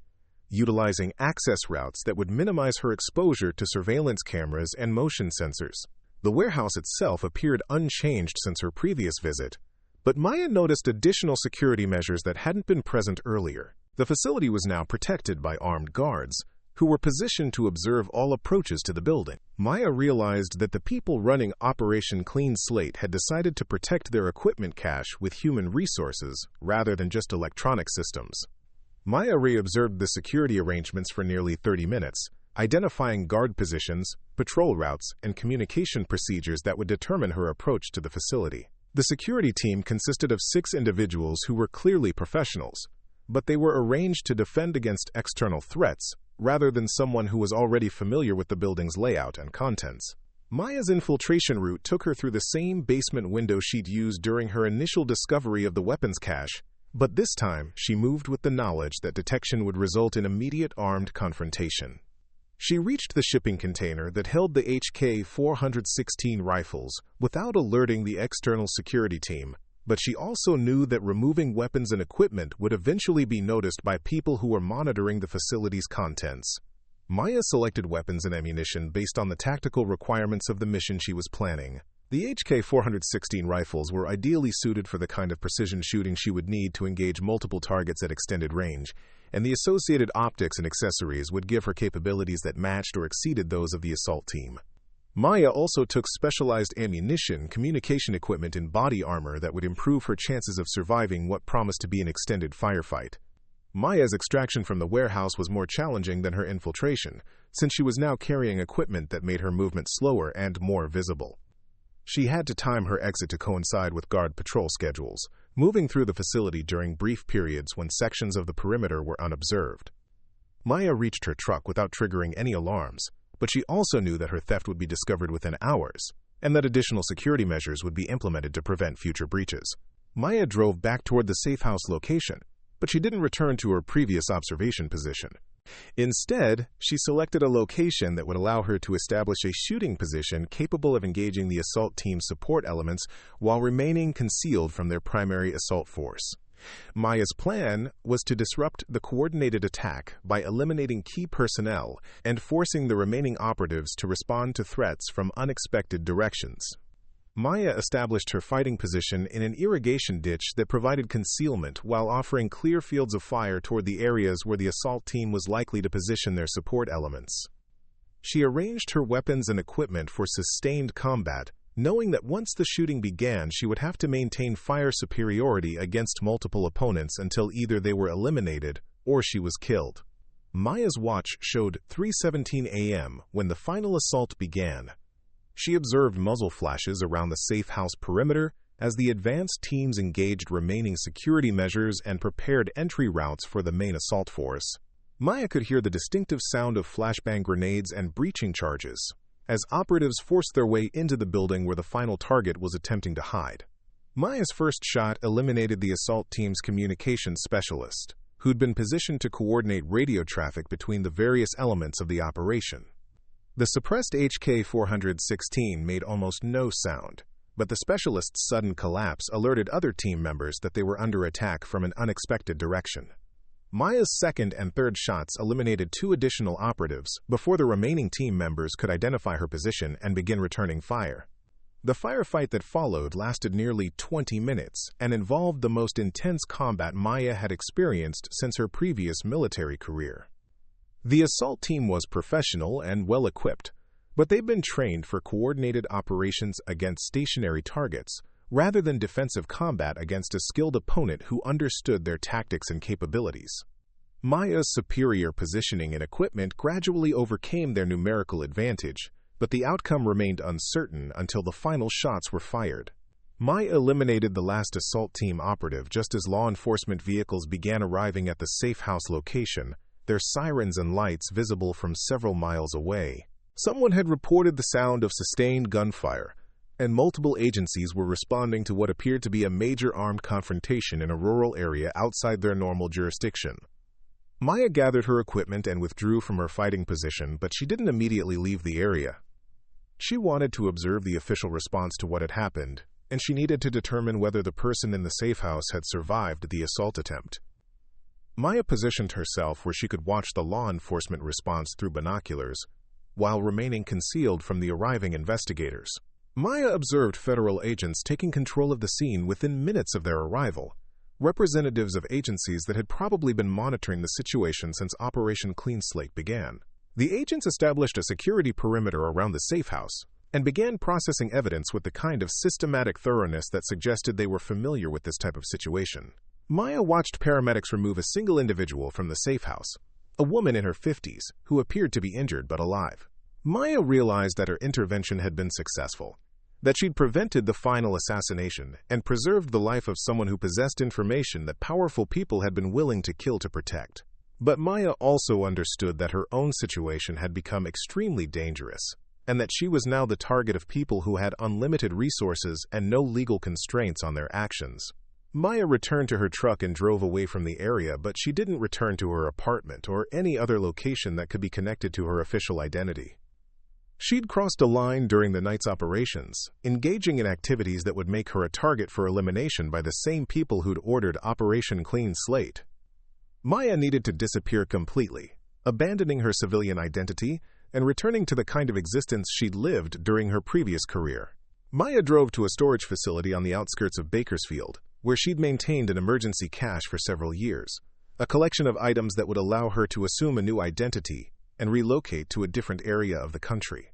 S1: utilizing access routes that would minimize her exposure to surveillance cameras and motion sensors. The warehouse itself appeared unchanged since her previous visit, but Maya noticed additional security measures that hadn't been present earlier. The facility was now protected by armed guards, who were positioned to observe all approaches to the building. Maya realized that the people running Operation Clean Slate had decided to protect their equipment cache with human resources rather than just electronic systems. Maya reobserved the security arrangements for nearly 30 minutes, identifying guard positions, patrol routes, and communication procedures that would determine her approach to the facility. The security team consisted of 6 individuals who were clearly professionals, but they were arranged to defend against external threats rather than someone who was already familiar with the building's layout and contents. Maya's infiltration route took her through the same basement window she'd used during her initial discovery of the weapons cache, but this time she moved with the knowledge that detection would result in immediate armed confrontation. She reached the shipping container that held the HK416 rifles without alerting the external security team, But she also knew that removing weapons and equipment would eventually be noticed by people who were monitoring the facility's contents. Maya selected weapons and ammunition based on the tactical requirements of the mission she was planning. The HK416 rifles were ideally suited for the kind of precision shooting she would need to engage multiple targets at extended range, and the associated optics and accessories would give her capabilities that matched or exceeded those of the assault team. Maya also took specialized ammunition, communication equipment, and body armor that would improve her chances of surviving what promised to be an extended firefight. Maya's extraction from the warehouse was more challenging than her infiltration, since she was now carrying equipment that made her movement slower and more visible. She had to time her exit to coincide with guard patrol schedules, moving through the facility during brief periods when sections of the perimeter were unobserved. Maya reached her truck without triggering any alarms, but she also knew that her theft would be discovered within hours, and that additional security measures would be implemented to prevent future breaches. Maya drove back toward the safe house location, but she didn't return to her previous observation position. Instead, she selected a location that would allow her to establish a shooting position capable of engaging the assault team's support elements while remaining concealed from their primary assault force. Maya's plan was to disrupt the coordinated attack by eliminating key personnel and forcing the remaining operatives to respond to threats from unexpected directions. Maya established her fighting position in an irrigation ditch that provided concealment while offering clear fields of fire toward the areas where the assault team was likely to position their support elements. She arranged her weapons and equipment for sustained combat, knowing that once the shooting began, she would have to maintain fire superiority against multiple opponents until either they were eliminated or she was killed. Maya's watch showed 3:17 a.m. when the final assault began. She observed muzzle flashes around the safe house perimeter as the advanced teams engaged remaining security measures and prepared entry routes for the main assault force. Maya could hear the distinctive sound of flashbang grenades and breaching charges as operatives forced their way into the building where the final target was attempting to hide. Maya's first shot eliminated the assault team's communications specialist, who'd been positioned to coordinate radio traffic between the various elements of the operation. The suppressed HK416 made almost no sound, but the specialist's sudden collapse alerted other team members that they were under attack from an unexpected direction. Maya's second and third shots eliminated 2 additional operatives before the remaining team members could identify her position and begin returning fire. The firefight that followed lasted nearly 20 minutes and involved the most intense combat Maya had experienced since her previous military career. The assault team was professional and well-equipped, but they'd been trained for coordinated operations against stationary targets rather than defensive combat against a skilled opponent who understood their tactics and capabilities. Maya's superior positioning and equipment gradually overcame their numerical advantage, but the outcome remained uncertain until the final shots were fired. Maya eliminated the last assault team operative just as law enforcement vehicles began arriving at the safe house location, their sirens and lights visible from several miles away. Someone had reported the sound of sustained gunfire, and multiple agencies were responding to what appeared to be a major armed confrontation in a rural area outside their normal jurisdiction. Maya gathered her equipment and withdrew from her fighting position, but she didn't immediately leave the area. She wanted to observe the official response to what had happened, and she needed to determine whether the person in the safe house had survived the assault attempt. Maya positioned herself where she could watch the law enforcement response through binoculars, while remaining concealed from the arriving investigators. Maya observed federal agents taking control of the scene within minutes of their arrival, representatives of agencies that had probably been monitoring the situation since Operation Clean Slate began. The agents established a security perimeter around the safe house and began processing evidence with the kind of systematic thoroughness that suggested they were familiar with this type of situation. Maya watched paramedics remove a single individual from the safe house, a woman in her 50s who appeared to be injured but alive. Maya realized that her intervention had been successful, that she'd prevented the final assassination and preserved the life of someone who possessed information that powerful people had been willing to kill to protect. But Maya also understood that her own situation had become extremely dangerous, and that she was now the target of people who had unlimited resources and no legal constraints on their actions. Maya returned to her truck and drove away from the area, but she didn't return to her apartment or any other location that could be connected to her official identity. She'd crossed a line during the night's operations, engaging in activities that would make her a target for elimination by the same people who'd ordered Operation Clean Slate. Maya needed to disappear completely, abandoning her civilian identity and returning to the kind of existence she'd lived during her previous career. Maya drove to a storage facility on the outskirts of Bakersfield, where she'd maintained an emergency cache for several years, a collection of items that would allow her to assume a new identity and relocate to a different area of the country.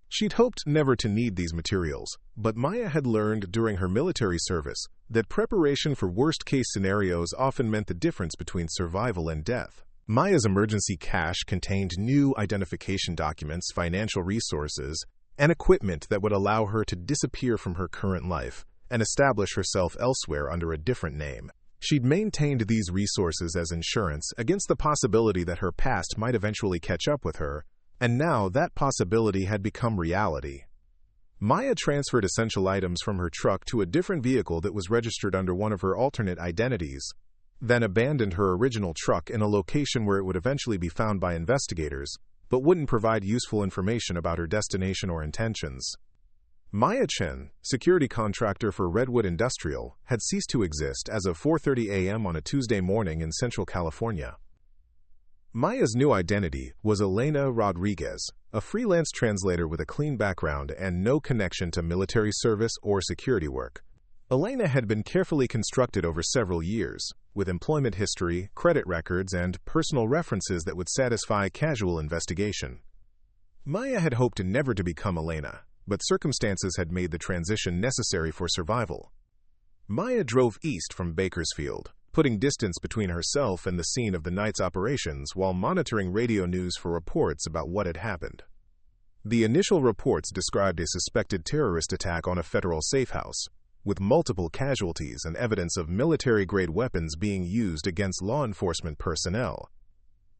S1: She'd hoped never to need these materials, but Maya had learned during her military service that preparation for worst-case scenarios often meant the difference between survival and death. Maya's emergency cache contained new identification documents, financial resources, and equipment that would allow her to disappear from her current life and establish herself elsewhere under a different name. She'd maintained these resources as insurance against the possibility that her past might eventually catch up with her, and now that possibility had become reality. Maya transferred essential items from her truck to a different vehicle that was registered under one of her alternate identities, then abandoned her original truck in a location where it would eventually be found by investigators, but wouldn't provide useful information about her destination or intentions. Maya Chen, security contractor for Redwood Industrial, had ceased to exist as of 4:30 a.m. on a Tuesday morning in Central California. Maya's new identity was Elena Rodriguez, a freelance translator with a clean background and no connection to military service or security work. Elena had been carefully constructed over several years, with employment history, credit records, and personal references that would satisfy casual investigation. Maya had hoped never to become Elena, but circumstances had made the transition necessary for survival. Maya drove east from Bakersfield, putting distance between herself and the scene of the night's operations while monitoring radio news for reports about what had happened. The initial reports described a suspected terrorist attack on a federal safe house, with multiple casualties and evidence of military-grade weapons being used against law enforcement personnel.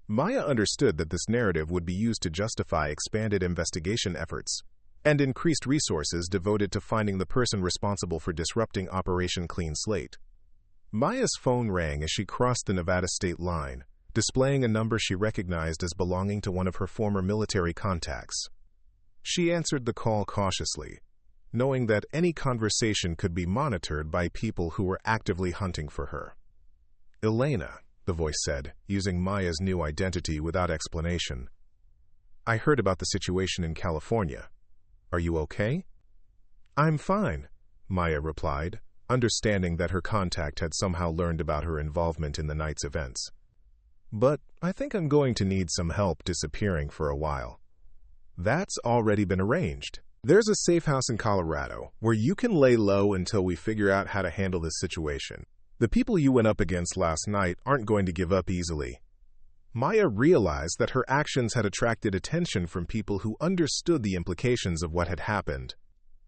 S1: Maya understood that this narrative would be used to justify expanded investigation efforts and increased resources devoted to finding the person responsible for disrupting Operation Clean Slate. Maya's phone rang as she crossed the Nevada state line, displaying a number she recognized as belonging to one of her former military contacts. She answered the call cautiously, knowing that any conversation could be monitored by people who were actively hunting for her. "Elena," the voice said, using Maya's new identity without explanation. "I heard about the situation in California. Are you okay?" "I'm fine," Maya replied, understanding that her contact had somehow learned about her involvement in the night's events. "But I think I'm going to need some help disappearing for a while." "That's already been arranged. There's a safe house in Colorado where you can lay low until we figure out how to handle this situation. The people you went up against last night aren't going to give up easily." Maya realized that her actions had attracted attention from people who understood the implications of what had happened.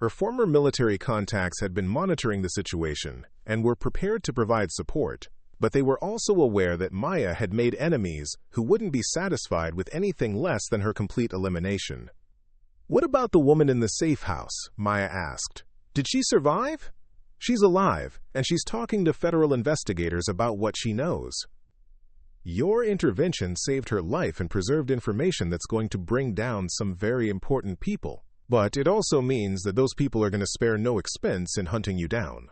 S1: Her former military contacts had been monitoring the situation and were prepared to provide support, but they were also aware that Maya had made enemies who wouldn't be satisfied with anything less than her complete elimination. "What about the woman in the safe house?" Maya asked. "Did she survive?" "She's alive, and she's talking to federal investigators about what she knows." "Your intervention saved her life and preserved information that's going to bring down some very important people. But it also means that those people are going to spare no expense in hunting you down."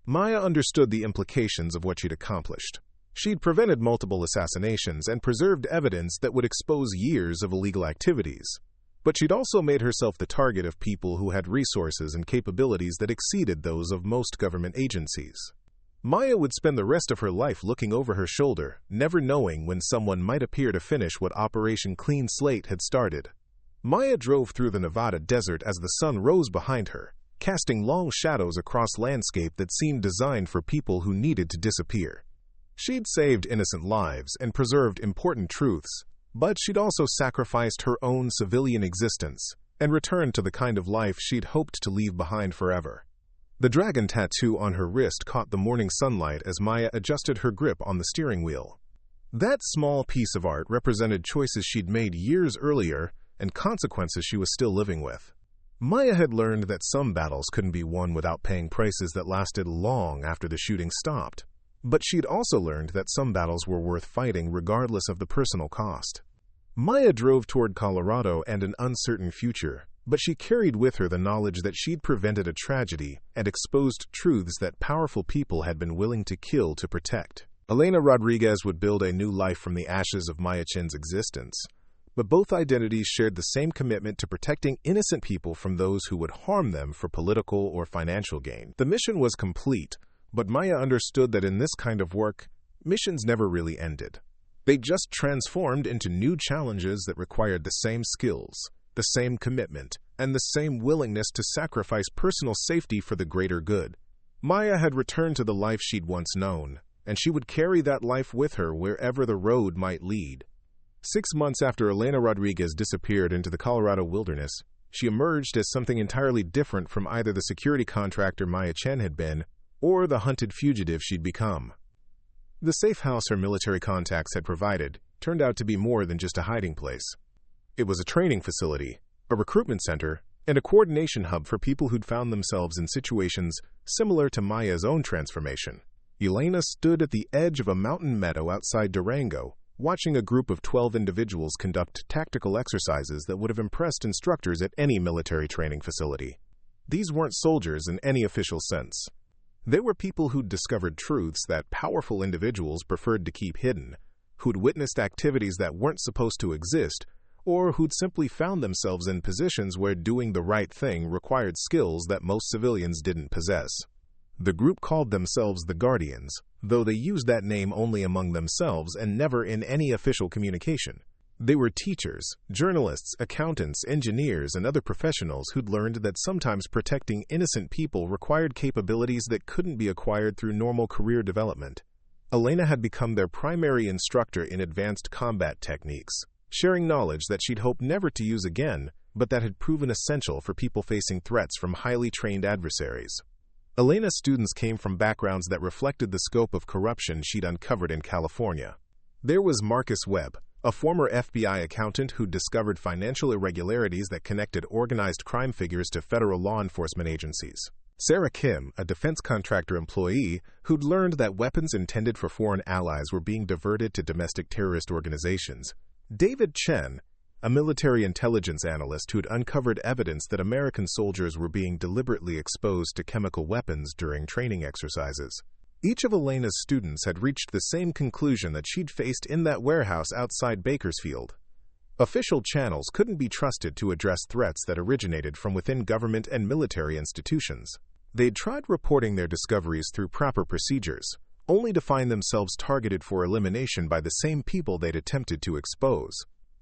S1: Maya understood the implications of what she'd accomplished. She'd prevented multiple assassinations and preserved evidence that would expose years of illegal activities. But she'd also made herself the target of people who had resources and capabilities that exceeded those of most government agencies. Maya would spend the rest of her life looking over her shoulder, never knowing when someone might appear to finish what Operation Clean Slate had started. Maya drove through the Nevada desert as the sun rose behind her, casting long shadows across landscape that seemed designed for people who needed to disappear. She'd saved innocent lives and preserved important truths, but she'd also sacrificed her own civilian existence and returned to the kind of life she'd hoped to leave behind forever. The dragon tattoo on her wrist caught the morning sunlight as Maya adjusted her grip on the steering wheel. That small piece of art represented choices she'd made years earlier and consequences she was still living with. Maya had learned that some battles couldn't be won without paying prices that lasted long after the shooting stopped. But she'd also learned that some battles were worth fighting regardless of the personal cost. Maya drove toward Colorado and an uncertain future, but she carried with her the knowledge that she'd prevented a tragedy and exposed truths that powerful people had been willing to kill to protect. Elena Rodriguez would build a new life from the ashes of Maya Chen's existence, but both identities shared the same commitment to protecting innocent people from those who would harm them for political or financial gain. The mission was complete, but Maya understood that in this kind of work, missions never really ended. They just transformed into new challenges that required the same skills, the same commitment, and the same willingness to sacrifice personal safety for the greater good. Maya had returned to the life she'd once known, and she would carry that life with her wherever the road might lead. 6 months after Elena Rodriguez disappeared into the Colorado wilderness, she emerged as something entirely different from either the security contractor Maya Chen had been or the hunted fugitive she'd become. The safe house her military contacts had provided turned out to be more than just a hiding place. It was a training facility, a recruitment center, and a coordination hub for people who'd found themselves in situations similar to Maya's own transformation. Elena stood at the edge of a mountain meadow outside Durango, watching a group of 12 individuals conduct tactical exercises that would have impressed instructors at any military training facility. These weren't soldiers in any official sense. They were people who'd discovered truths that powerful individuals preferred to keep hidden, who'd witnessed activities that weren't supposed to exist, or who'd simply found themselves in positions where doing the right thing required skills that most civilians didn't possess. The group called themselves the Guardians, though they used that name only among themselves and never in any official communication. They were teachers, journalists, accountants, engineers, and other professionals who'd learned that sometimes protecting innocent people required capabilities that couldn't be acquired through normal career development. Elena had become their primary instructor in advanced combat techniques, sharing knowledge that she'd hoped never to use again, but that had proven essential for people facing threats from highly trained adversaries. Elena's students came from backgrounds that reflected the scope of corruption she'd uncovered in California. There was Marcus Webb, a former FBI accountant who'd discovered financial irregularities that connected organized crime figures to federal law enforcement agencies. Sarah Kim, a defense contractor employee who'd learned that weapons intended for foreign allies were being diverted to domestic terrorist organizations. David Chen, a military intelligence analyst who'd uncovered evidence that American soldiers were being deliberately exposed to chemical weapons during training exercises. Each of Elena's students had reached the same conclusion that she'd faced in that warehouse outside Bakersfield. Official channels couldn't be trusted to address threats that originated from within government and military institutions. They'd tried reporting their discoveries through proper procedures, only to find themselves targeted for elimination by the same people they'd attempted to expose.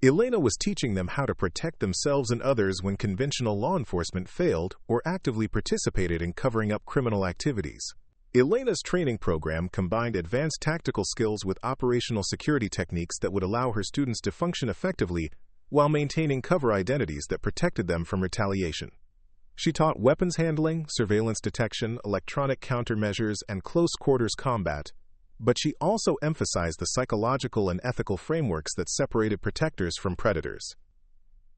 S1: Elena was teaching them how to protect themselves and others when conventional law enforcement failed or actively participated in covering up criminal activities. Elena's training program combined advanced tactical skills with operational security techniques that would allow her students to function effectively while maintaining cover identities that protected them from retaliation. She taught weapons handling, surveillance detection, electronic countermeasures, and close-quarters combat, but she also emphasized the psychological and ethical frameworks that separated protectors from predators.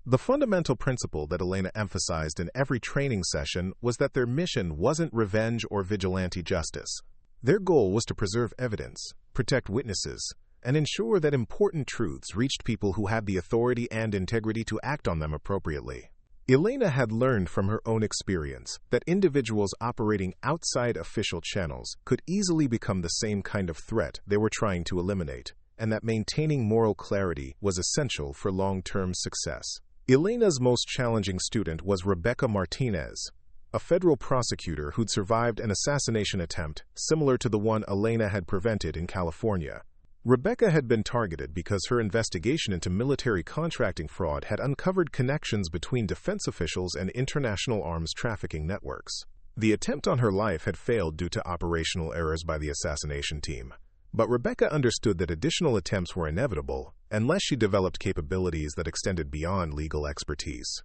S1: The fundamental principle that Elena emphasized in every training session was that their mission wasn't revenge or vigilante justice. Their goal was to preserve evidence, protect witnesses, and ensure that important truths reached people who had the authority and integrity to act on them appropriately. Elena had learned from her own experience that individuals operating outside official channels could easily become the same kind of threat they were trying to eliminate, and that maintaining moral clarity was essential for long-term success. Elena's most challenging student was Rebecca Martinez, a federal prosecutor who'd survived an assassination attempt similar to the one Elena had prevented in California. Rebecca had been targeted because her investigation into military contracting fraud had uncovered connections between defense officials and international arms trafficking networks. The attempt on her life had failed due to operational errors by the assassination team, but Rebecca understood that additional attempts were inevitable unless she developed capabilities that extended beyond legal expertise.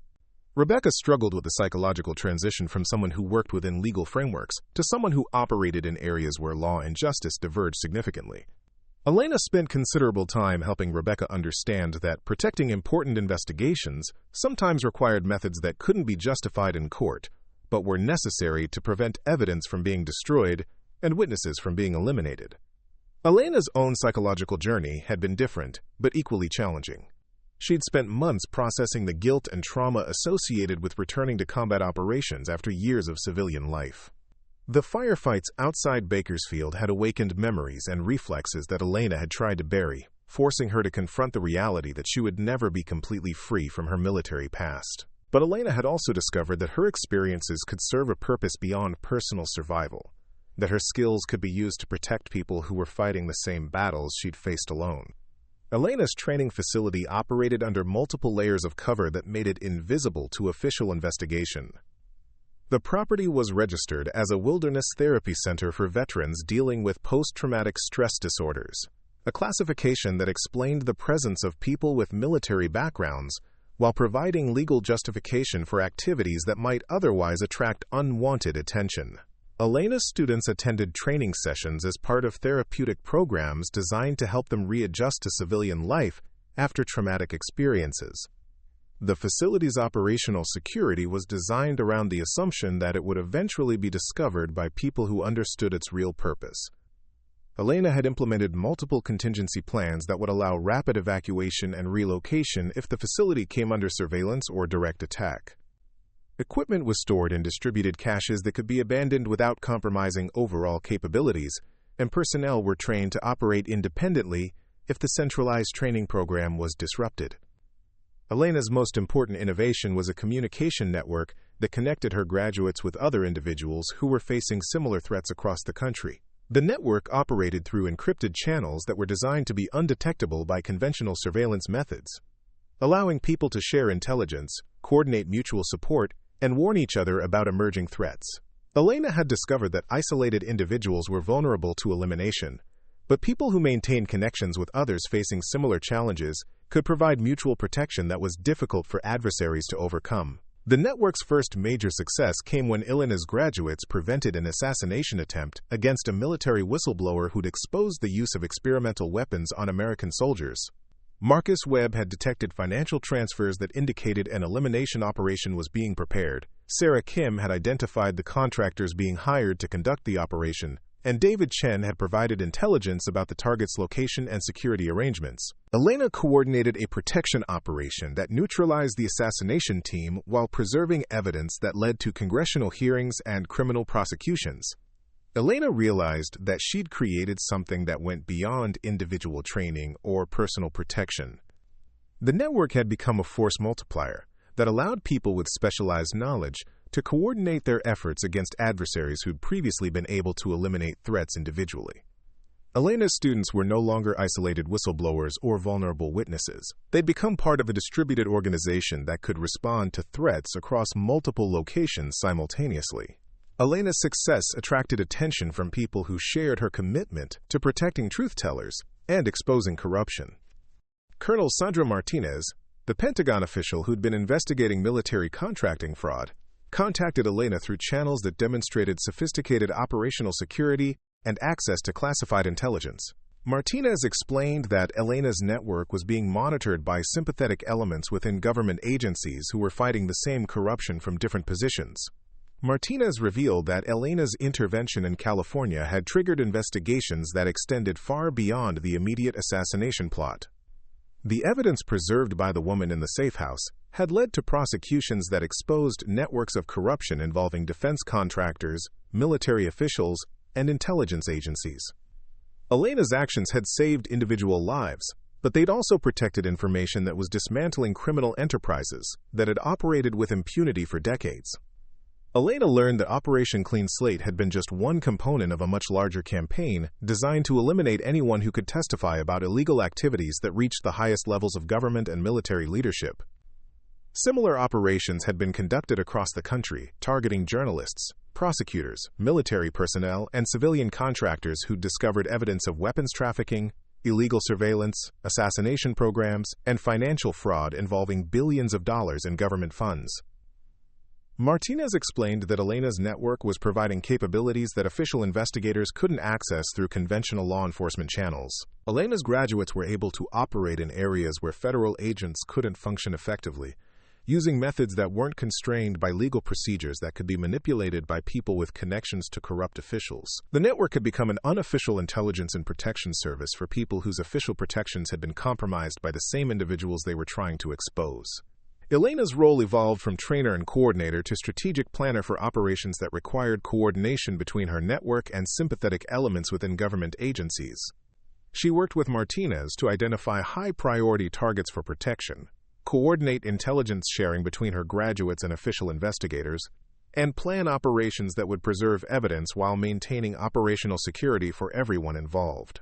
S1: Rebecca struggled with the psychological transition from someone who worked within legal frameworks to someone who operated in areas where law and justice diverged significantly. Elena spent considerable time helping Rebecca understand that protecting important investigations sometimes required methods that couldn't be justified in court, but were necessary to prevent evidence from being destroyed and witnesses from being eliminated. Elena's own psychological journey had been different, but equally challenging. She'd spent months processing the guilt and trauma associated with returning to combat operations after years of civilian life. The firefights outside Bakersfield had awakened memories and reflexes that Elena had tried to bury, forcing her to confront the reality that she would never be completely free from her military past. But Elena had also discovered that her experiences could serve a purpose beyond personal survival, that her skills could be used to protect people who were fighting the same battles she'd faced alone. Elena's training facility operated under multiple layers of cover that made it invisible to official investigation. The property was registered as a wilderness therapy center for veterans dealing with post-traumatic stress disorders, a classification that explained the presence of people with military backgrounds while providing legal justification for activities that might otherwise attract unwanted attention. Elena's students attended training sessions as part of therapeutic programs designed to help them readjust to civilian life after traumatic experiences. The facility's operational security was designed around the assumption that it would eventually be discovered by people who understood its real purpose. Elena had implemented multiple contingency plans that would allow rapid evacuation and relocation if the facility came under surveillance or direct attack. Equipment was stored in distributed caches that could be abandoned without compromising overall capabilities, and personnel were trained to operate independently if the centralized training program was disrupted. Elena's most important innovation was a communication network that connected her graduates with other individuals who were facing similar threats across the country. The network operated through encrypted channels that were designed to be undetectable by conventional surveillance methods, allowing people to share intelligence, coordinate mutual support, and warn each other about emerging threats. Elena had discovered that isolated individuals were vulnerable to elimination, but people who maintained connections with others facing similar challenges could provide mutual protection that was difficult for adversaries to overcome. The network's first major success came when Elena's graduates prevented an assassination attempt against a military whistleblower who'd exposed the use of experimental weapons on American soldiers. Marcus Webb had detected financial transfers that indicated an elimination operation was being prepared. Sarah Kim had identified the contractors being hired to conduct the operation, and David Chen had provided intelligence about the target's location and security arrangements. Elena coordinated a protection operation that neutralized the assassination team while preserving evidence that led to congressional hearings and criminal prosecutions. Elena realized that she'd created something that went beyond individual training or personal protection. The network had become a force multiplier that allowed people with specialized knowledge to coordinate their efforts against adversaries who'd previously been able to eliminate threats individually. Elena's students were no longer isolated whistleblowers or vulnerable witnesses. They'd become part of a distributed organization that could respond to threats across multiple locations simultaneously. Elena's success attracted attention from people who shared her commitment to protecting truth-tellers and exposing corruption. Colonel Sandra Martinez, the Pentagon official who'd been investigating military contracting fraud, contacted Elena through channels that demonstrated sophisticated operational security and access to classified intelligence. Martinez explained that Elena's network was being monitored by sympathetic elements within government agencies who were fighting the same corruption from different positions. Martinez revealed that Elena's intervention in California had triggered investigations that extended far beyond the immediate assassination plot. The evidence preserved by the woman in the safe house had led to prosecutions that exposed networks of corruption involving defense contractors, military officials, and intelligence agencies. Elena's actions had saved individual lives, but they'd also protected information that was dismantling criminal enterprises that had operated with impunity for decades. Elena learned that Operation Clean Slate had been just one component of a much larger campaign designed to eliminate anyone who could testify about illegal activities that reached the highest levels of government and military leadership. Similar operations had been conducted across the country, targeting journalists, prosecutors, military personnel, and civilian contractors who discovered evidence of weapons trafficking, illegal surveillance, assassination programs, and financial fraud involving billions of dollars in government funds. Martinez explained that Elena's network was providing capabilities that official investigators couldn't access through conventional law enforcement channels. Elena's graduates were able to operate in areas where federal agents couldn't function effectively, using methods that weren't constrained by legal procedures that could be manipulated by people with connections to corrupt officials. The network had become an unofficial intelligence and protection service for people whose official protections had been compromised by the same individuals they were trying to expose. Elena's role evolved from trainer and coordinator to strategic planner for operations that required coordination between her network and sympathetic elements within government agencies. She worked with Martinez to identify high-priority targets for protection, coordinate intelligence sharing between her graduates and official investigators, and plan operations that would preserve evidence while maintaining operational security for everyone involved.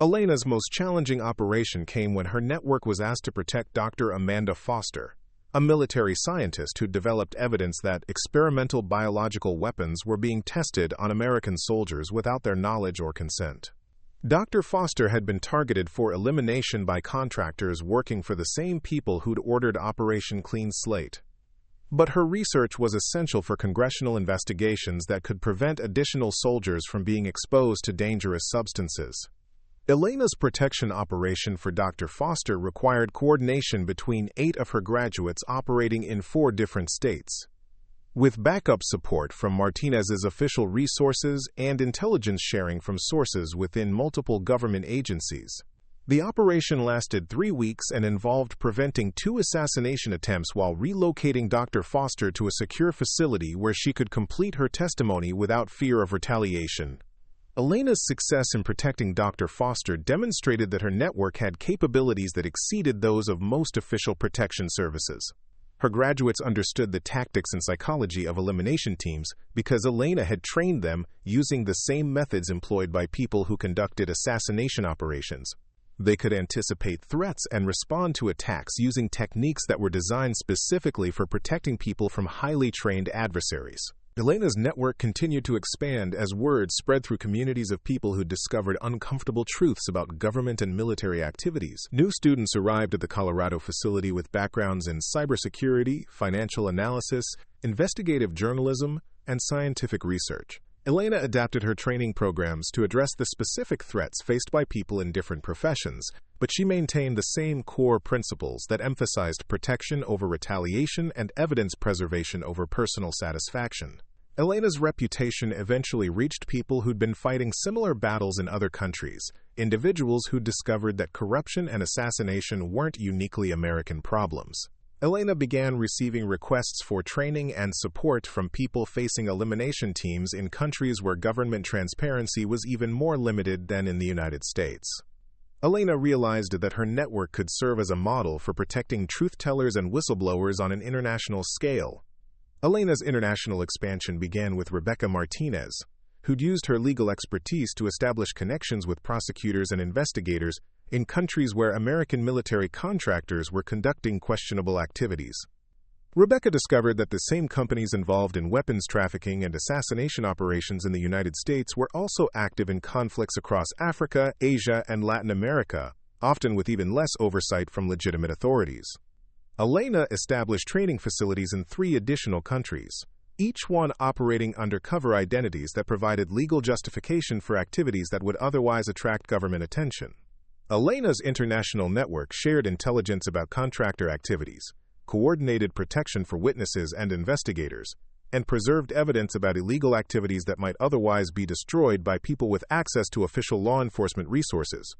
S1: Elena's most challenging operation came when her network was asked to protect Dr. Amanda Foster, a military scientist who developed evidence that experimental biological weapons were being tested on American soldiers without their knowledge or consent. Dr. Foster had been targeted for elimination by contractors working for the same people who'd ordered Operation Clean Slate. But her research was essential for congressional investigations that could prevent additional soldiers from being exposed to dangerous substances. Elena's protection operation for Dr. Foster required coordination between 8 of her graduates operating in 4 different states. With backup support from Martinez's official resources and intelligence sharing from sources within multiple government agencies, the operation lasted 3 weeks and involved preventing 2 assassination attempts while relocating Dr. Foster to a secure facility where she could complete her testimony without fear of retaliation. Elena's success in protecting Dr. Foster demonstrated that her network had capabilities that exceeded those of most official protection services. Her graduates understood the tactics and psychology of elimination teams because Elena had trained them using the same methods employed by people who conducted assassination operations. They could anticipate threats and respond to attacks using techniques that were designed specifically for protecting people from highly trained adversaries. Elena's network continued to expand as word spread through communities of people who discovered uncomfortable truths about government and military activities. New students arrived at the Colorado facility with backgrounds in cybersecurity, financial analysis, investigative journalism, and scientific research. Elena adapted her training programs to address the specific threats faced by people in different professions, but she maintained the same core principles that emphasized protection over retaliation and evidence preservation over personal satisfaction. Elena's reputation eventually reached people who'd been fighting similar battles in other countries, individuals who discovered that corruption and assassination weren't uniquely American problems. Elena began receiving requests for training and support from people facing elimination teams in countries where government transparency was even more limited than in the United States. Elena realized that her network could serve as a model for protecting truth-tellers and whistleblowers on an international scale. Elena's international expansion began with Rebecca Martinez, who'd used her legal expertise to establish connections with prosecutors and investigators in countries where American military contractors were conducting questionable activities. Rebecca discovered that the same companies involved in weapons trafficking and assassination operations in the United States were also active in conflicts across Africa, Asia, and Latin America, often with even less oversight from legitimate authorities. Elena established training facilities in 3 additional countries, each one operating under cover identities that provided legal justification for activities that would otherwise attract government attention. Elena's international network shared intelligence about contractor activities, coordinated protection for witnesses and investigators, and preserved evidence about illegal activities that might otherwise be destroyed by people with access to official law enforcement resources.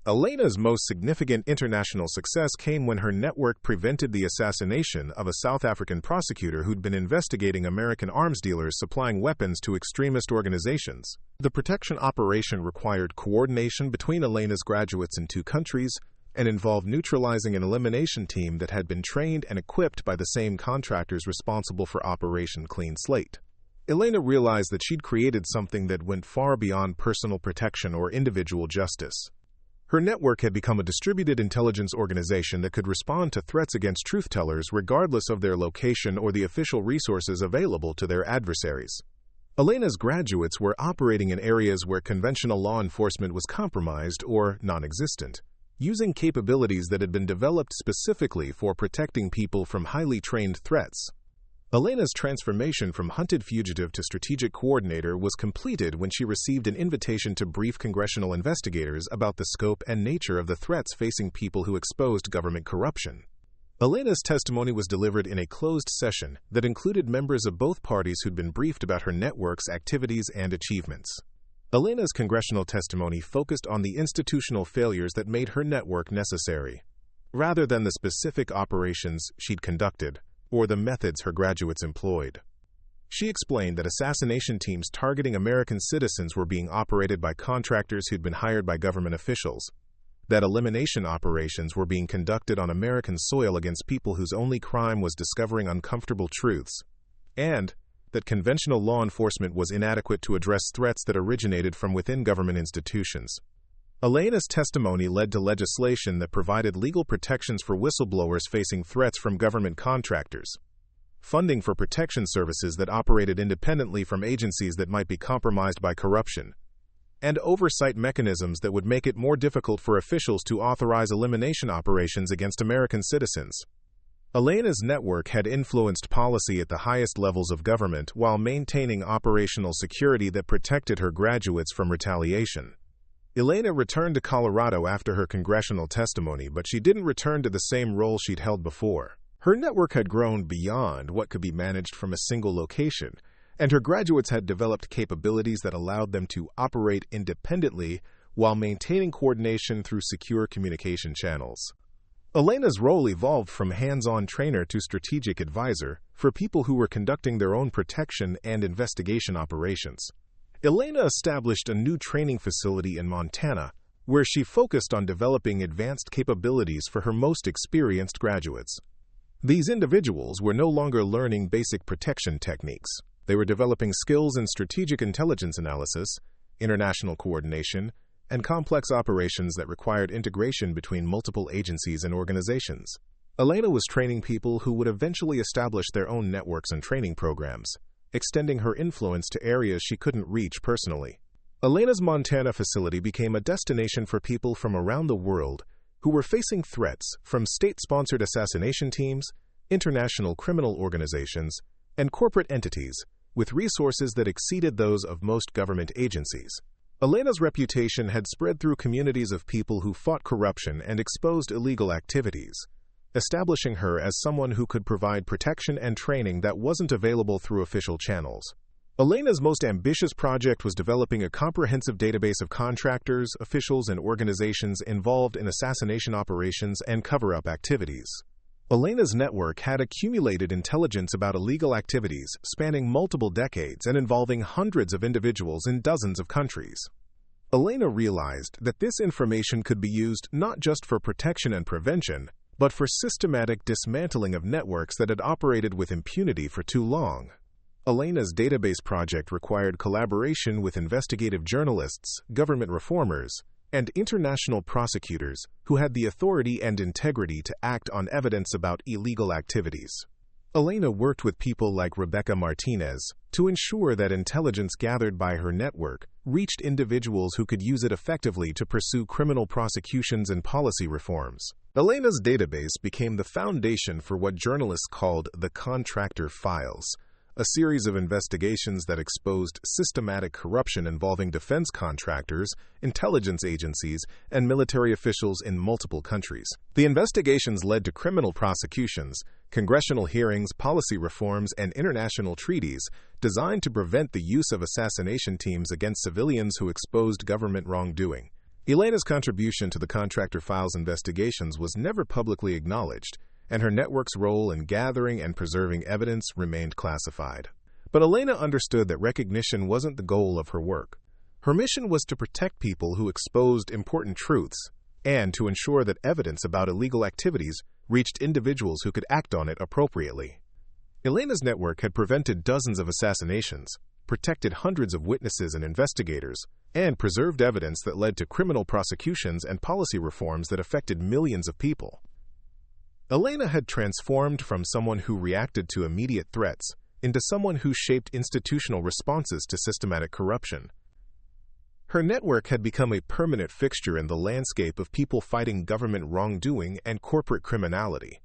S1: Elena's most significant international success came when her network prevented the assassination of a South African prosecutor who'd been investigating American arms dealers supplying weapons to extremist organizations. The protection operation required coordination between Elena's graduates in 2 countries and involved neutralizing an elimination team that had been trained and equipped by the same contractors responsible for Operation Clean Slate. Elena realized that she'd created something that went far beyond personal protection or individual justice. Her network had become a distributed intelligence organization that could respond to threats against truth-tellers regardless of their location or the official resources available to their adversaries. Elena's graduates were operating in areas where conventional law enforcement was compromised or non-existent, using capabilities that had been developed specifically for protecting people from highly trained threats. Elena's transformation from hunted fugitive to strategic coordinator was completed when she received an invitation to brief congressional investigators about the scope and nature of the threats facing people who exposed government corruption. Elena's testimony was delivered in a closed session that included members of both parties who'd been briefed about her network's activities and achievements. Elena's congressional testimony focused on the institutional failures that made her network necessary, rather than the specific operations she'd conducted or the methods her graduates employed. She explained that assassination teams targeting American citizens were being operated by contractors who'd been hired by government officials, that elimination operations were being conducted on American soil against people whose only crime was discovering uncomfortable truths, and that conventional law enforcement was inadequate to address threats that originated from within government institutions. Elena's testimony led to legislation that provided legal protections for whistleblowers facing threats from government contractors, funding for protection services that operated independently from agencies that might be compromised by corruption, and oversight mechanisms that would make it more difficult for officials to authorize elimination operations against American citizens. Elena's network had influenced policy at the highest levels of government while maintaining operational security that protected her graduates from retaliation. Elena returned to Colorado after her congressional testimony, but she didn't return to the same role she'd held before. Her network had grown beyond what could be managed from a single location, and her graduates had developed capabilities that allowed them to operate independently while maintaining coordination through secure communication channels. Elena's role evolved from hands-on trainer to strategic advisor for people who were conducting their own protection and investigation operations. Elena established a new training facility in Montana, where she focused on developing advanced capabilities for her most experienced graduates. These individuals were no longer learning basic protection techniques. They were developing skills in strategic intelligence analysis, international coordination, and complex operations that required integration between multiple agencies and organizations. Elena was training people who would eventually establish their own networks and training programs, extending her influence to areas she couldn't reach personally. Elena's Montana facility became a destination for people from around the world who were facing threats from state-sponsored assassination teams, international criminal organizations, and corporate entities, with resources that exceeded those of most government agencies. Elena's reputation had spread through communities of people who fought corruption and exposed illegal activities, establishing her as someone who could provide protection and training that wasn't available through official channels. Elena's most ambitious project was developing a comprehensive database of contractors, officials, and organizations involved in assassination operations and cover-up activities. Elena's network had accumulated intelligence about illegal activities spanning multiple decades and involving hundreds of individuals in dozens of countries. Elena realized that this information could be used not just for protection and prevention, but for systematic dismantling of networks that had operated with impunity for too long. Elena's database project required collaboration with investigative journalists, government reformers, and international prosecutors who had the authority and integrity to act on evidence about illegal activities. Elena worked with people like Rebecca Martinez to ensure that intelligence gathered by her network reached individuals who could use it effectively to pursue criminal prosecutions and policy reforms. Elena's database became the foundation for what journalists called the contractor files, a series of investigations that exposed systematic corruption involving defense contractors, intelligence agencies, and military officials in multiple countries. The investigations led to criminal prosecutions, congressional hearings, policy reforms, and international treaties designed to prevent the use of assassination teams against civilians who exposed government wrongdoing. Elena's contribution to the contractor files investigations was never publicly acknowledged, and her network's role in gathering and preserving evidence remained classified. But Elena understood that recognition wasn't the goal of her work. Her mission was to protect people who exposed important truths and to ensure that evidence about illegal activities reached individuals who could act on it appropriately. Elena's network had prevented dozens of assassinations, protected hundreds of witnesses and investigators, and preserved evidence that led to criminal prosecutions and policy reforms that affected millions of people. Elena had transformed from someone who reacted to immediate threats into someone who shaped institutional responses to systematic corruption. Her network had become a permanent fixture in the landscape of people fighting government wrongdoing and corporate criminality.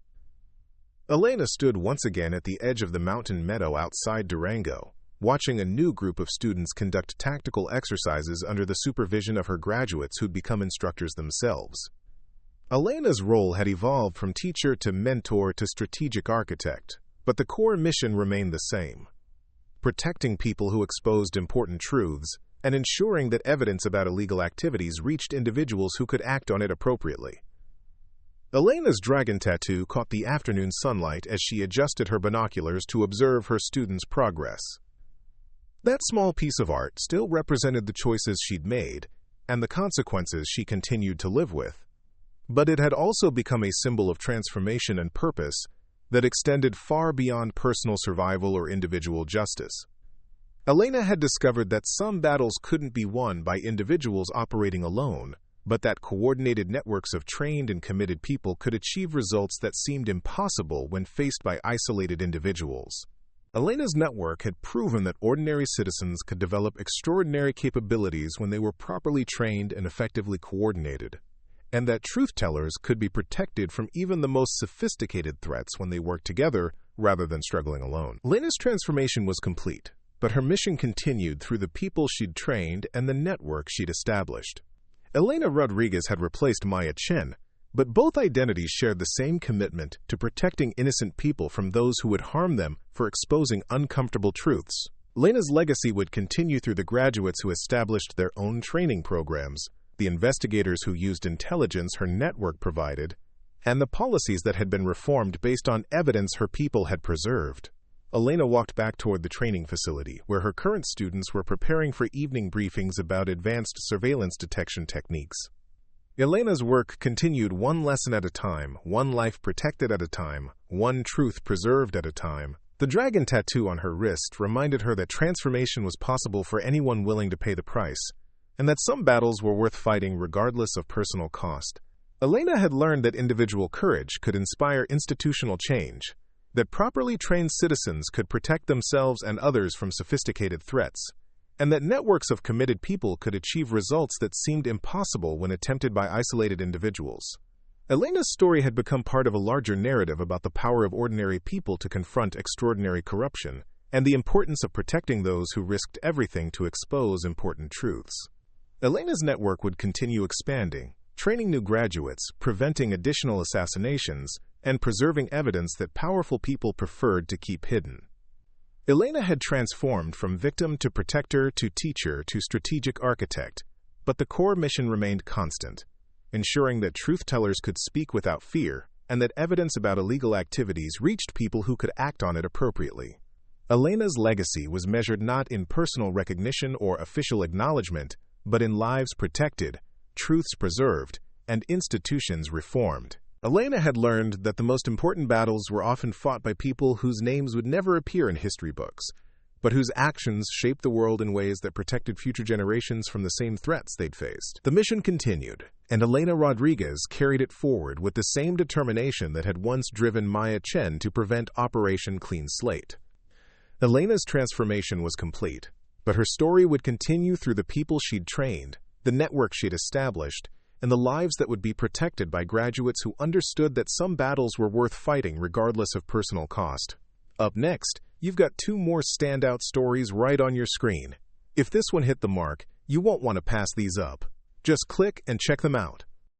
S1: Elena stood once again at the edge of the mountain meadow outside Durango, watching a new group of students conduct tactical exercises under the supervision of her graduates who'd become instructors themselves. Elena's role had evolved from teacher to mentor to strategic architect, but the core mission remained the same: protecting people who exposed important truths and ensuring that evidence about illegal activities reached individuals who could act on it appropriately. Elena's dragon tattoo caught the afternoon sunlight as she adjusted her binoculars to observe her students' progress. That small piece of art still represented the choices she'd made and the consequences she continued to live with, but it had also become a symbol of transformation and purpose that extended far beyond personal survival or individual justice. Elena had discovered that some battles couldn't be won by individuals operating alone, but that coordinated networks of trained and committed people could achieve results that seemed impossible when faced by isolated individuals. Elena's network had proven that ordinary citizens could develop extraordinary capabilities when they were properly trained and effectively coordinated, and that truth-tellers could be protected from even the most sophisticated threats when they worked together rather than struggling alone. Elena's transformation was complete, but her mission continued through the people she'd trained and the network she'd established. Elena Rodriguez had replaced Maya Chen, but both identities shared the same commitment to protecting innocent people from those who would harm them for exposing uncomfortable truths. Elena's legacy would continue through the graduates who established their own training programs, the investigators who used intelligence her network provided, and the policies that had been reformed based on evidence her people had preserved. Elena walked back toward the training facility, where her current students were preparing for evening briefings about advanced surveillance detection techniques. Elena's work continued one lesson at a time, one life protected at a time, one truth preserved at a time. The dragon tattoo on her wrist reminded her that transformation was possible for anyone willing to pay the price, and that some battles were worth fighting regardless of personal cost. Elena had learned that individual courage could inspire institutional change, that properly trained citizens could protect themselves and others from sophisticated threats, and that networks of committed people could achieve results that seemed impossible when attempted by isolated individuals. Elena's story had become part of a larger narrative about the power of ordinary people to confront extraordinary corruption, and the importance of protecting those who risked everything to expose important truths. Elena's network would continue expanding, training new graduates, preventing additional assassinations, and preserving evidence that powerful people preferred to keep hidden. Elena had transformed from victim to protector to teacher to strategic architect, but the core mission remained constant, ensuring that truth-tellers could speak without fear and that evidence about illegal activities reached people who could act on it appropriately. Elena's legacy was measured not in personal recognition or official acknowledgement, but in lives protected, truths preserved, and institutions reformed. Elena had learned that the most important battles were often fought by people whose names would never appear in history books, but whose actions shaped the world in ways that protected future generations from the same threats they'd faced. The mission continued, and Elena Rodriguez carried it forward with the same determination that had once driven Maya Chen to prevent Operation Clean Slate. Elena's transformation was complete, but her story would continue through the people she'd trained, the network she'd established, and the lives that would be protected by graduates who understood that some battles were worth fighting regardless of personal cost. Up next, you've got two more standout stories right on your screen. If this one hit the mark, you won't want to pass these up. Just click and check them out.